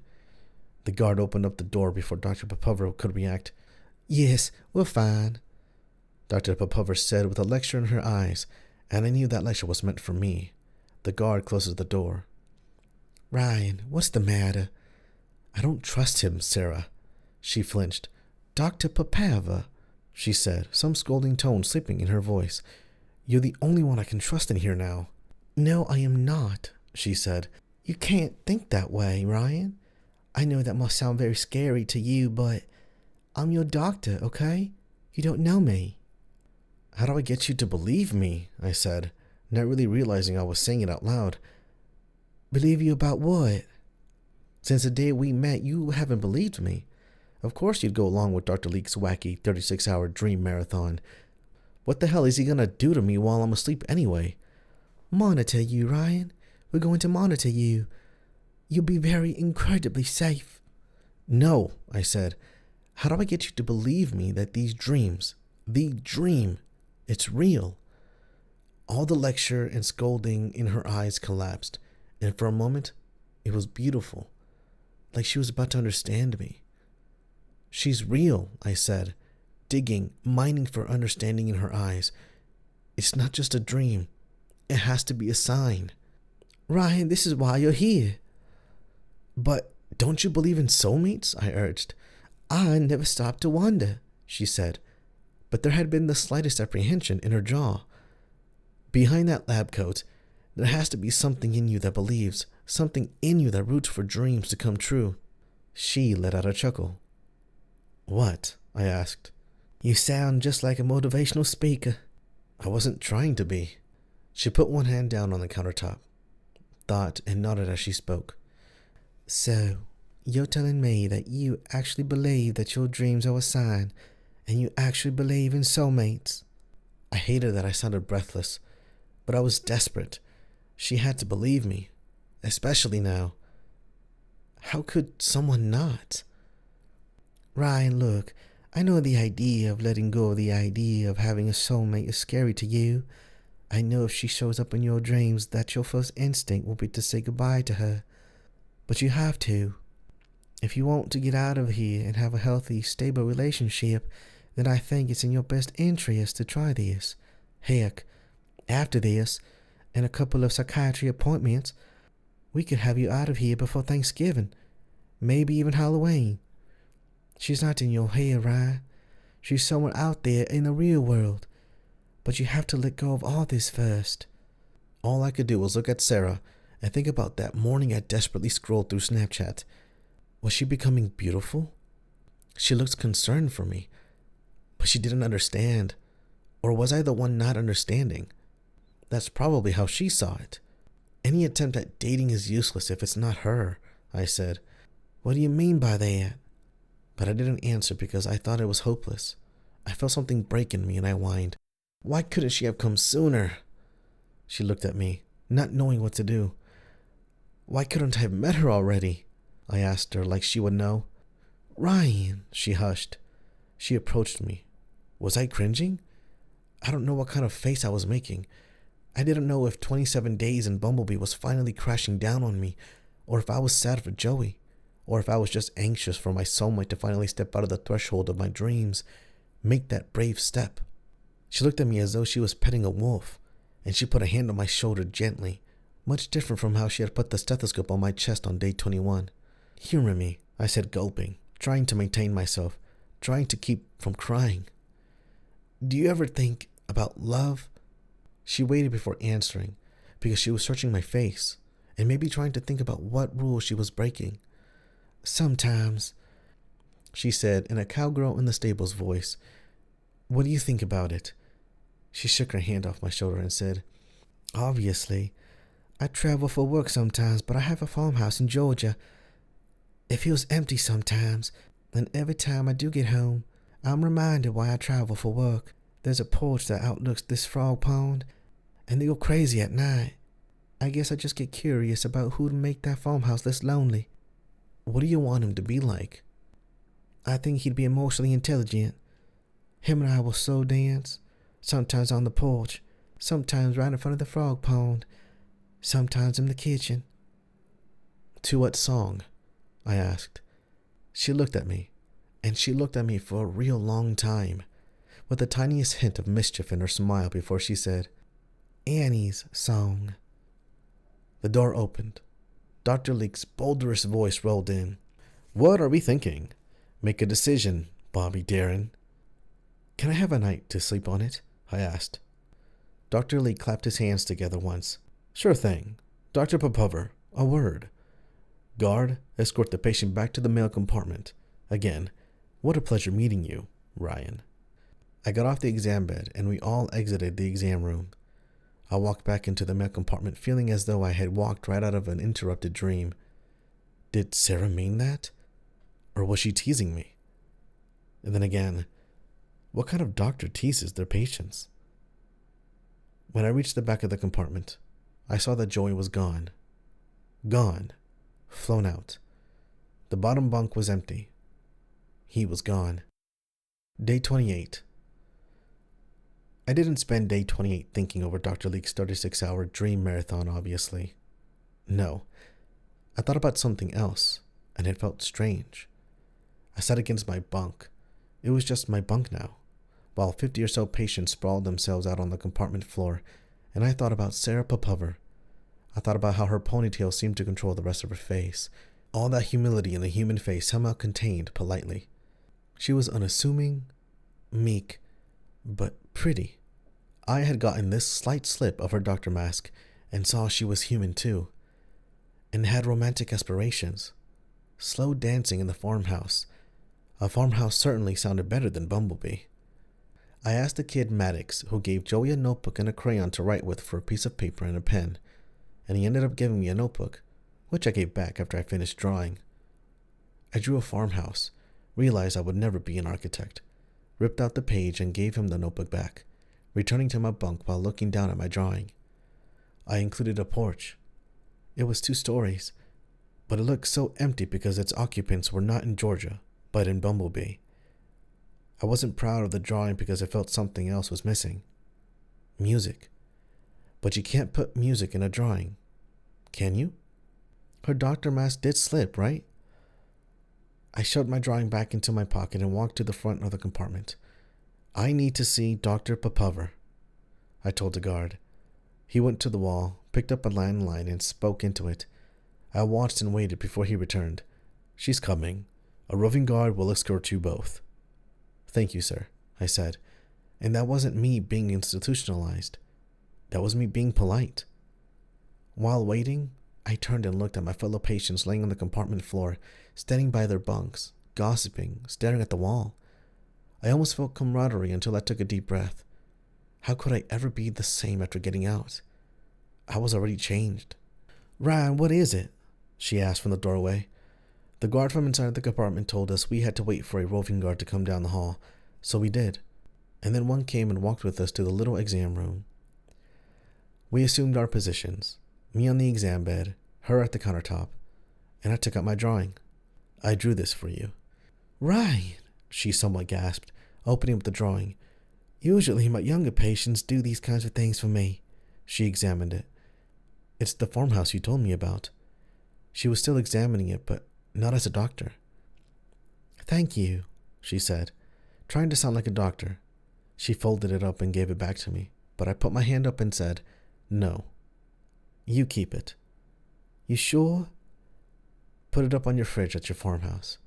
The guard opened up the door before Dr. Popova could react. Yes, we're fine, Dr. Popova said with a lecture in her eyes, and I knew that lecture was meant for me. The guard closes the door. Ryan, what's the matter? I don't trust him, Sarah. She flinched. Dr. Popova, she said, some scolding tone slipping in her voice. You're the only one I can trust in here now. No, I am not, she said. You can't think that way, Ryan. I know that must sound very scary to you, but I'm your doctor, okay? You don't know me. How do I get you to believe me? I said, not really realizing I was saying it out loud. Believe you about what? Since the day we met, you haven't believed me. Of course you'd go along with Dr. Leek's wacky 36-hour dream marathon. What the hell is he gonna do to me while I'm asleep anyway? Monitor you, Ryan. We're going to monitor you. You'll be very incredibly safe. No, I said. How do I get you to believe me that these dreams, the dream, it's real? All the lecture and scolding in her eyes collapsed, and for a moment, it was beautiful, like she was about to understand me. She's real, I said, digging, mining for understanding in her eyes. It's not just a dream. It has to be a sign. Ryan, this is why you're here. But don't you believe in soulmates? I urged. I never stopped to wonder, she said, but there had been the slightest apprehension in her jaw. Behind that lab coat, there has to be something in you that believes, something in you that roots for dreams to come true. She let out a chuckle. What? I asked. You sound just like a motivational speaker. I wasn't trying to be. She put one hand down on the countertop, thought, and nodded as she spoke. So, you're telling me that you actually believe that your dreams are a sign, and you actually believe in soulmates? I hated that I sounded breathless, but I was desperate. She had to believe me, especially now. How could someone not? Ryan, look, I know the idea of letting go of the idea of having a soulmate is scary to you. I know if she shows up in your dreams that your first instinct will be to say goodbye to her. But you have to. If you want to get out of here and have a healthy, stable relationship, then I think it's in your best interest to try this. Heck, after this, and a couple of psychiatry appointments, we could have you out of here before Thanksgiving, maybe even Halloween. She's not in your hair, Ryan. She's somewhere out there in the real world. But you have to let go of all this first. All I could do was look at Sarah and think about that morning I desperately scrolled through Snapchat. Was she becoming beautiful? She looked concerned for me, but she didn't understand. Or was I the one not understanding? That's probably how she saw it. Any attempt at dating is useless if it's not her, I said. What do you mean by that? But I didn't answer because I thought it was hopeless. I felt something break in me and I whined. Why couldn't she have come sooner? She looked at me, not knowing what to do. Why couldn't I have met her already? I asked her like she would know. Ryan, she hushed. She approached me. Was I cringing? I don't know what kind of face I was making. I didn't know if 27 days in Bumblebee was finally crashing down on me, or if I was sad for Joey, or if I was just anxious for my soulmate to finally step out of the threshold of my dreams, make that brave step. She looked at me as though she was petting a wolf, and she put a hand on my shoulder gently, much different from how she had put the stethoscope on my chest on day 21. Humor me, I said, gulping, trying to maintain myself, trying to keep from crying. Do you ever think about love? She waited before answering, because she was searching my face, and maybe trying to think about what rule she was breaking. Sometimes, she said in a cowgirl in the stable's voice. What do you think about it? She shook her hand off my shoulder and said, Obviously, I travel for work sometimes, but I have a farmhouse in Georgia. It feels empty sometimes, and every time I do get home, I'm reminded why I travel for work. There's a porch that outlooks this frog pond, and they go crazy at night. I guess I just get curious about who'd make that farmhouse this lonely. What do you want him to be like? I think he'd be emotionally intelligent. Him and I will slow dance, sometimes on the porch, sometimes right in front of the frog pond, sometimes in the kitchen. To what song? I asked. She looked at me, and she looked at me for a real long time, with the tiniest hint of mischief in her smile before she said, Annie's song. The door opened. Dr. Leake's boulderous voice rolled in. What are we thinking? Make a decision, Bobby Darin. Can I have a night to sleep on it? I asked. Dr. Leake clapped his hands together once. Sure thing. Dr. Popover, a word. Guard, escort the patient back to the mail compartment. Again, what a pleasure meeting you, Ryan. I got off the exam bed and we all exited the exam room. I walked back into the mail compartment feeling as though I had walked right out of an interrupted dream. Did Sarah mean that? Or was she teasing me? And then again, what kind of doctor teases their patients? When I reached the back of the compartment, I saw that Joey was gone. Gone. Flown out. The bottom bunk was empty. He was gone. Day 28. I didn't spend day 28 thinking over Dr. Leake's 36-hour dream marathon, obviously. No. I thought about something else, and it felt strange. I sat against my bunk. It was just my bunk now, while 50 or so patients sprawled themselves out on the compartment floor, and I thought about Sarah Popover. I thought about how her ponytail seemed to control the rest of her face. All that humility in the human face somehow contained politely. She was unassuming, meek, but pretty. I had gotten this slight slip of her doctor mask and saw she was human too, and had romantic aspirations. Slow dancing in the farmhouse. A farmhouse certainly sounded better than Bumblebee. I asked the kid Maddox, who gave Joey a notebook and a crayon to write with, for a piece of paper and a pen, and he ended up giving me a notebook, which I gave back after I finished drawing. I drew a farmhouse, realized I would never be an architect, ripped out the page and gave him the notebook back, returning to my bunk while looking down at my drawing. I included a porch. It was 2 stories, but it looked so empty because its occupants were not in Georgia, but in Bumblebee. I wasn't proud of the drawing because I felt something else was missing. Music. But you can't put music in a drawing, can you? Her doctor mask did slip, right? I shoved my drawing back into my pocket and walked to the front of the compartment. I need to see Dr. Popover, I told the guard. He went to the wall, picked up a landline, and spoke into it. I watched and waited before he returned. She's coming. A roving guard will escort you both. Thank you, sir, I said. And that wasn't me being institutionalized. That was me being polite. While waiting, I turned and looked at my fellow patients laying on the compartment floor, standing by their bunks, gossiping, staring at the wall. I almost felt camaraderie until I took a deep breath. How could I ever be the same after getting out? I was already changed. Ryan, what is it? She asked from the doorway. The guard from inside the compartment told us we had to wait for a roving guard to come down the hall, so we did. And then one came and walked with us to the little exam room. We assumed our positions, me on the exam bed, her at the countertop, and I took out my drawing. I drew this for you. Ryan, she somewhat gasped, opening up the drawing. Usually my younger patients do these kinds of things for me. She examined it. It's the farmhouse you told me about. She was still examining it, but not as a doctor. Thank you, she said, trying to sound like a doctor. She folded it up and gave it back to me, but I put my hand up and said, no. You keep it. You sure? Put it up on your fridge at your farmhouse.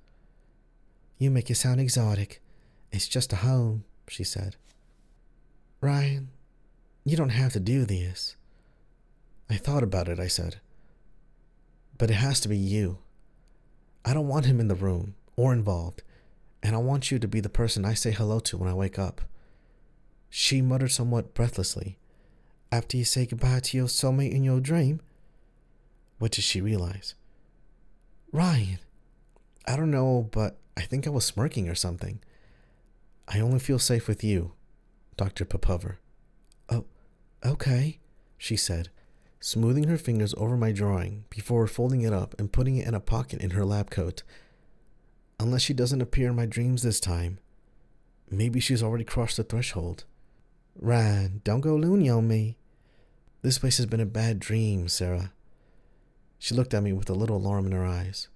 You make it sound exotic. It's just a home, she said. Ryan, you don't have to do this. I thought about it, I said. But it has to be you. I don't want him in the room or involved, and I want you to be the person I say hello to when I wake up. She muttered somewhat breathlessly. After you say goodbye to your soulmate in your dream? What did she realize? Ryan, I don't know, but I think I was smirking or something. I only feel safe with you, Dr. Popover. Oh, okay, she said, smoothing her fingers over my drawing before folding it up and putting it in a pocket in her lab coat. Unless she doesn't appear in my dreams this time, maybe she's already crossed the threshold. Ryan, don't go loony on me. This place has been a bad dream, Sarah. She looked at me with a little alarm in her eyes.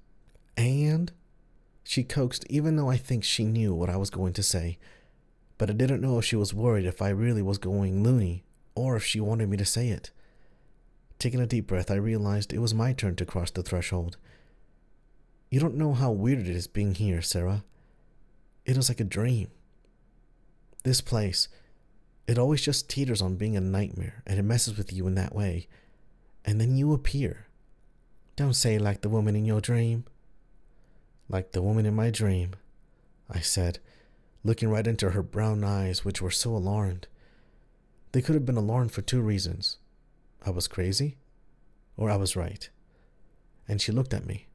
And? She coaxed, even though I think she knew what I was going to say. But I didn't know if she was worried if I really was going loony, or if she wanted me to say it. Taking a deep breath, I realized it was my turn to cross the threshold. You don't know how weird it is being here, Sarah. It is like a dream. This place, it always just teeters on being a nightmare, and it messes with you in that way. And then you appear. Don't say like the woman in your dream. Like the woman in my dream, I said, looking right into her brown eyes, which were so alarmed. They could have been alarmed for two reasons. I was crazy, or I was right. And she looked at me.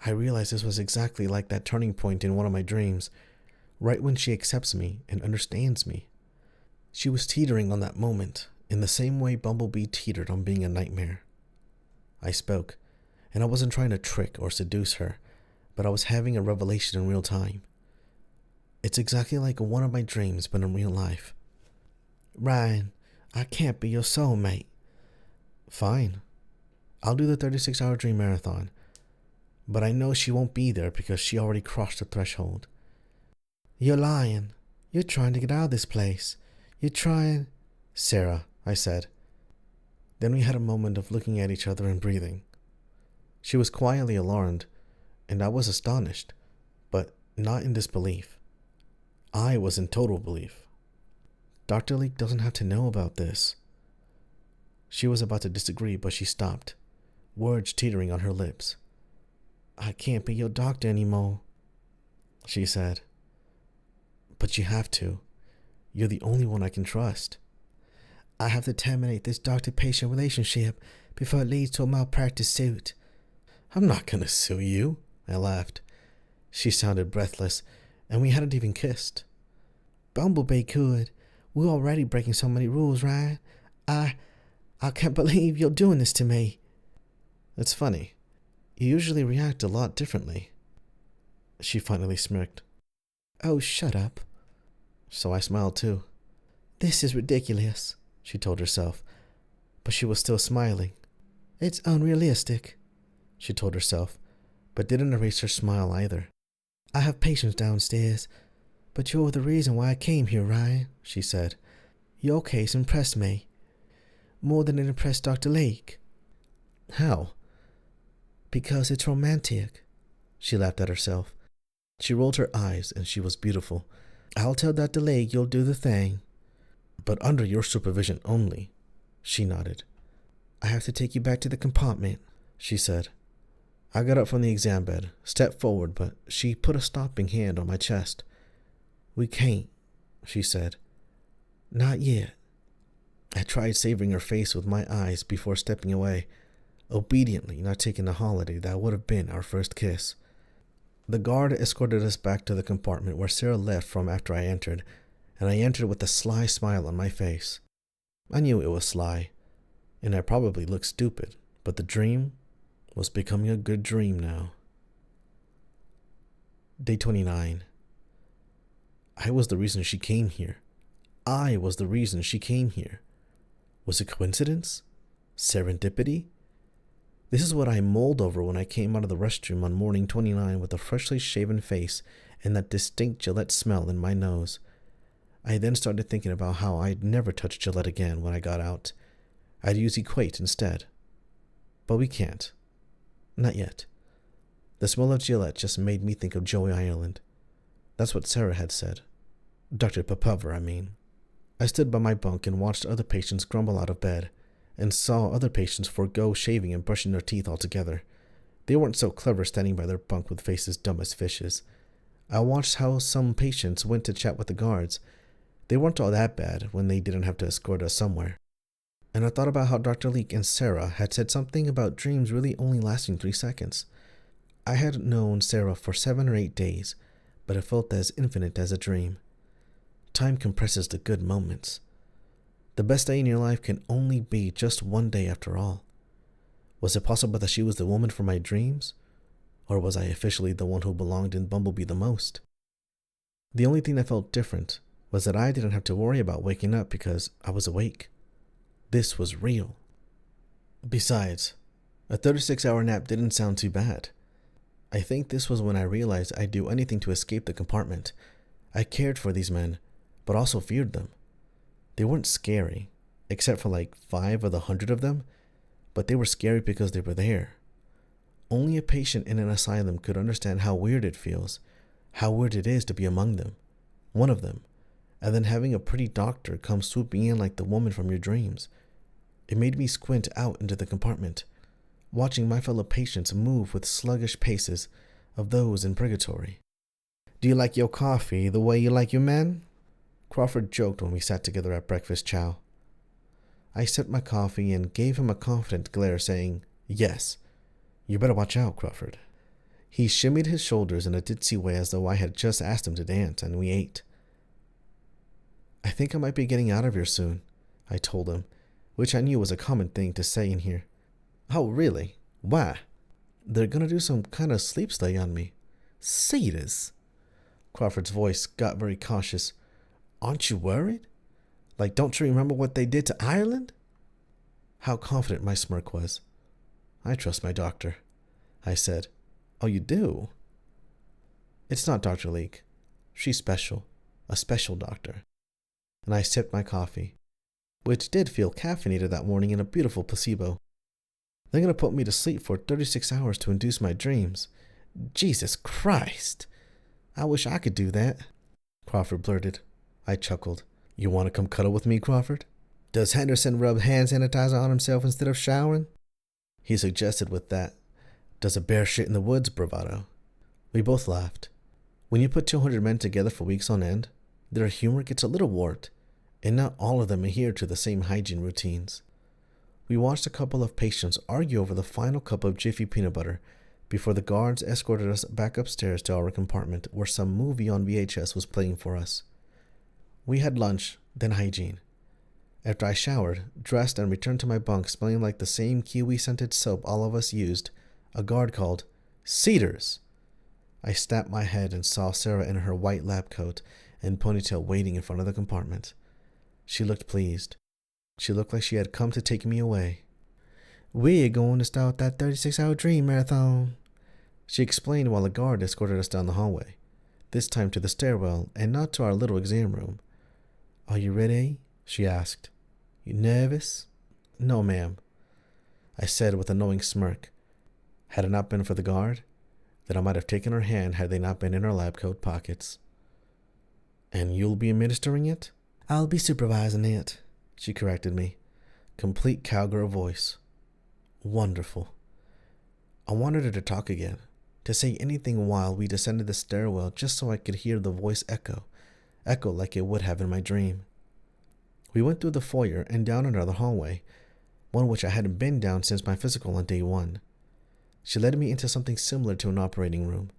I realized this was exactly like that turning point in one of my dreams, right when she accepts me and understands me. She was teetering on that moment, in the same way Bumblebee teetered on being a nightmare. I spoke, and I wasn't trying to trick or seduce her, but I was having a revelation in real time. It's exactly like one of my dreams, but in real life. Ryan, I can't be your soulmate. Fine. I'll do the 36-hour dream marathon. But I know she won't be there because she already crossed the threshold. You're lying. You're trying to get out of this place. You're trying... Sarah, I said. Then we had a moment of looking at each other and breathing. She was quietly alarmed, and I was astonished, but not in disbelief. I was in total belief. Dr. Leek doesn't have to know about this. She was about to disagree, but she stopped, words teetering on her lips. I can't be your doctor anymore, she said. But you have to. You're the only one I can trust. I have to terminate this doctor-patient relationship before it leads to a malpractice suit. I'm not going to sue you, I laughed. She sounded breathless, and we hadn't even kissed. Bumblebee could. We're already breaking so many rules, Ryan. I can't believe you're doing this to me. It's funny. You usually react a lot differently. She finally smirked. Oh, shut up. So I smiled too. This is ridiculous, she told herself, but she was still smiling. It's unrealistic, she told herself, but didn't erase her smile either. I have patients downstairs, but you're the reason why I came here, Ryan, she said. Your case impressed me, more than it impressed Dr. Lake. How? Because it's romantic, she laughed at herself. She rolled her eyes, and she was beautiful. I'll tell Dr. Lake you'll do the thing. But under your supervision only, she nodded. I have to take you back to the compartment, she said. I got up from the exam bed, stepped forward, but she put a stopping hand on my chest. We can't, she said. Not yet. I tried savoring her face with my eyes before stepping away, obediently not taking the holiday that would have been our first kiss. The guard escorted us back to the compartment where Sarah left from after I entered, and I entered with a sly smile on my face. I knew it was sly, and I probably looked stupid, but the dream was becoming a good dream now. Day 29. I was the reason she came here. I was the reason she came here. Was it coincidence? Serendipity? This is what I mulled over when I came out of the restroom on morning 29 with a freshly shaven face and that distinct Gillette smell in my nose. I then started thinking about how I'd never touch Gillette again when I got out. I'd use Equate instead. But we can't. Not yet. The smell of Gillette just made me think of Joey Ireland. That's what Sarah had said. Dr. Popover, I mean. I stood by my bunk and watched other patients grumble out of bed, and saw other patients forego shaving and brushing their teeth altogether. They weren't so clever standing by their bunk with faces dumb as fishes. I watched how some patients went to chat with the guards. They weren't all that bad when they didn't have to escort us somewhere. And I thought about how Dr. Leek and Sarah had said something about dreams really only lasting 3 seconds. I had known Sarah for 7 or 8 days, but it felt as infinite as a dream. Time compresses the good moments. The best day in your life can only be just one day after all. Was it possible that she was the woman from my dreams? Or was I officially the one who belonged in Bumblebee the most? The only thing that felt different was that I didn't have to worry about waking up because I was awake. This was real. Besides, a 36-hour nap didn't sound too bad. I think this was when I realized I'd do anything to escape the compartment. I cared for these men, but also feared them. They weren't scary, except for like 5 of the 100 of them, but they were scary because they were there. Only a patient in an asylum could understand how weird it feels, how weird it is to be among them, one of them, and then having a pretty doctor come swooping in like the woman from your dreams. It made me squint out into the compartment, watching my fellow patients move with sluggish paces of those in purgatory. "Do you like your coffee the way you like your men?" Crawford joked when we sat together at breakfast chow. I sipped my coffee and gave him a confident glare, saying, "Yes. You better watch out, Crawford." He shimmied his shoulders in a ditzy way as though I had just asked him to dance, and we ate. "I think I might be getting out of here soon," I told him, which I knew was a common thing to say in here. "Oh, really? Why?" "They're gonna do some kind of sleep study on me." "Cetus?" Crawford's voice got very cautious. "Aren't you worried? Like, don't you remember what they did to Ireland?" How confident my smirk was. "I trust my doctor," I said. "Oh, you do?" "It's not Dr. Leake. She's special. A special doctor." And I sipped my coffee, which did feel caffeinated that morning in a beautiful placebo. "They're going to put me to sleep for 36 hours to induce my dreams. Jesus Christ! I wish I could do that," Crawford blurted. I chuckled. "You want to come cuddle with me, Crawford? Does Henderson rub hand sanitizer on himself instead of showering?" He suggested with that "does a bear shit in the woods" bravado. We both laughed. When you put 200 men together for weeks on end, their humor gets a little warped, and not all of them adhere to the same hygiene routines. We watched a couple of patients argue over the final cup of Jiffy peanut butter before the guards escorted us back upstairs to our compartment where some movie on VHS was playing for us. We had lunch, then hygiene. After I showered, dressed, and returned to my bunk smelling like the same kiwi-scented soap all of us used, a guard called, "Cedars!" I snapped my head and saw Sarah in her white lab coat and ponytail waiting in front of the compartment. She looked pleased. She looked like she had come to take me away. "We're going to start that 36-hour dream marathon," she explained while a guard escorted us down the hallway, this time to the stairwell and not to our little exam room. "Are you ready?" she asked. "You nervous?" "No, ma'am," I said with a knowing smirk. Had it not been for the guard, then I might have taken her hand had they not been in her lab coat pockets. "And you'll be administering it?" "I'll be supervising it," she corrected me. Complete cowgirl voice. Wonderful. I wanted her to talk again, to say anything while we descended the stairwell just so I could hear the voice echo like it would have in my dream. We went through the foyer and down another hallway, one which I hadn't been down since my physical on day 1. She led me into something similar to an operating room.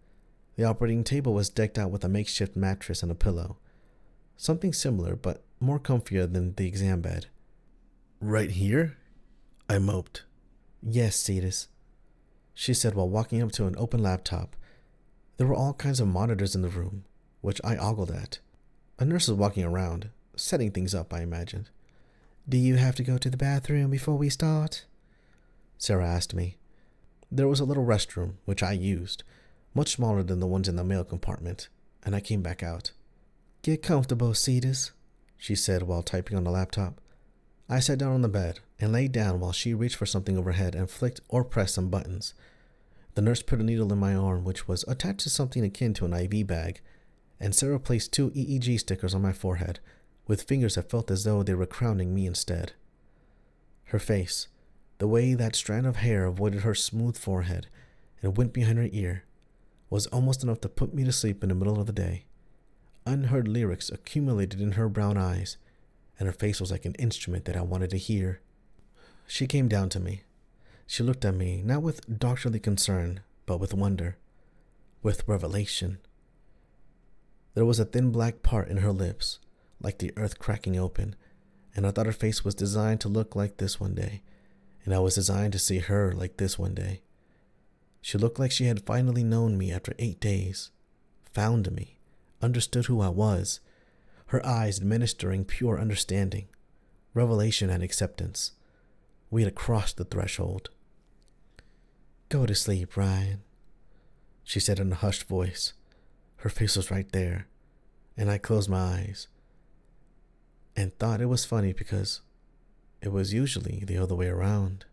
The operating table was decked out with a makeshift mattress and a pillow. Something similar, but more comfier than the exam bed. "Right here?" I moped. "Yes, Cetus," she said while walking up to an open laptop. There were all kinds of monitors in the room, which I ogled at. A nurse was walking around, setting things up, I imagined. "Do you have to go to the bathroom before we start?" Sarah asked me. There was a little restroom, which I used, much smaller than the ones in the male compartment, and I came back out. "Get comfortable, Cetus," she said while typing on the laptop. I sat down on the bed and laid down while she reached for something overhead and flicked or pressed some buttons. The nurse put a needle in my arm, which was attached to something akin to an IV bag, and Sarah placed 2 EEG stickers on my forehead, with fingers that felt as though they were crowning me instead. Her face, the way that strand of hair avoided her smooth forehead and went behind her ear, was almost enough to put me to sleep in the middle of the day. Unheard lyrics accumulated in her brown eyes, and her face was like an instrument that I wanted to hear. She came down to me. She looked at me, not with doctorly concern, but with wonder, with revelation. There was a thin black part in her lips, like the earth cracking open, and I thought her face was designed to look like this one day, and I was designed to see her like this one day. She looked like she had finally known me after 8 days, found me, understood who I was, her eyes administering pure understanding, revelation and acceptance. We had crossed the threshold. "Go to sleep, Ryan," she said in a hushed voice. Her face was right there, and I closed my eyes and thought it was funny because it was usually the other way around.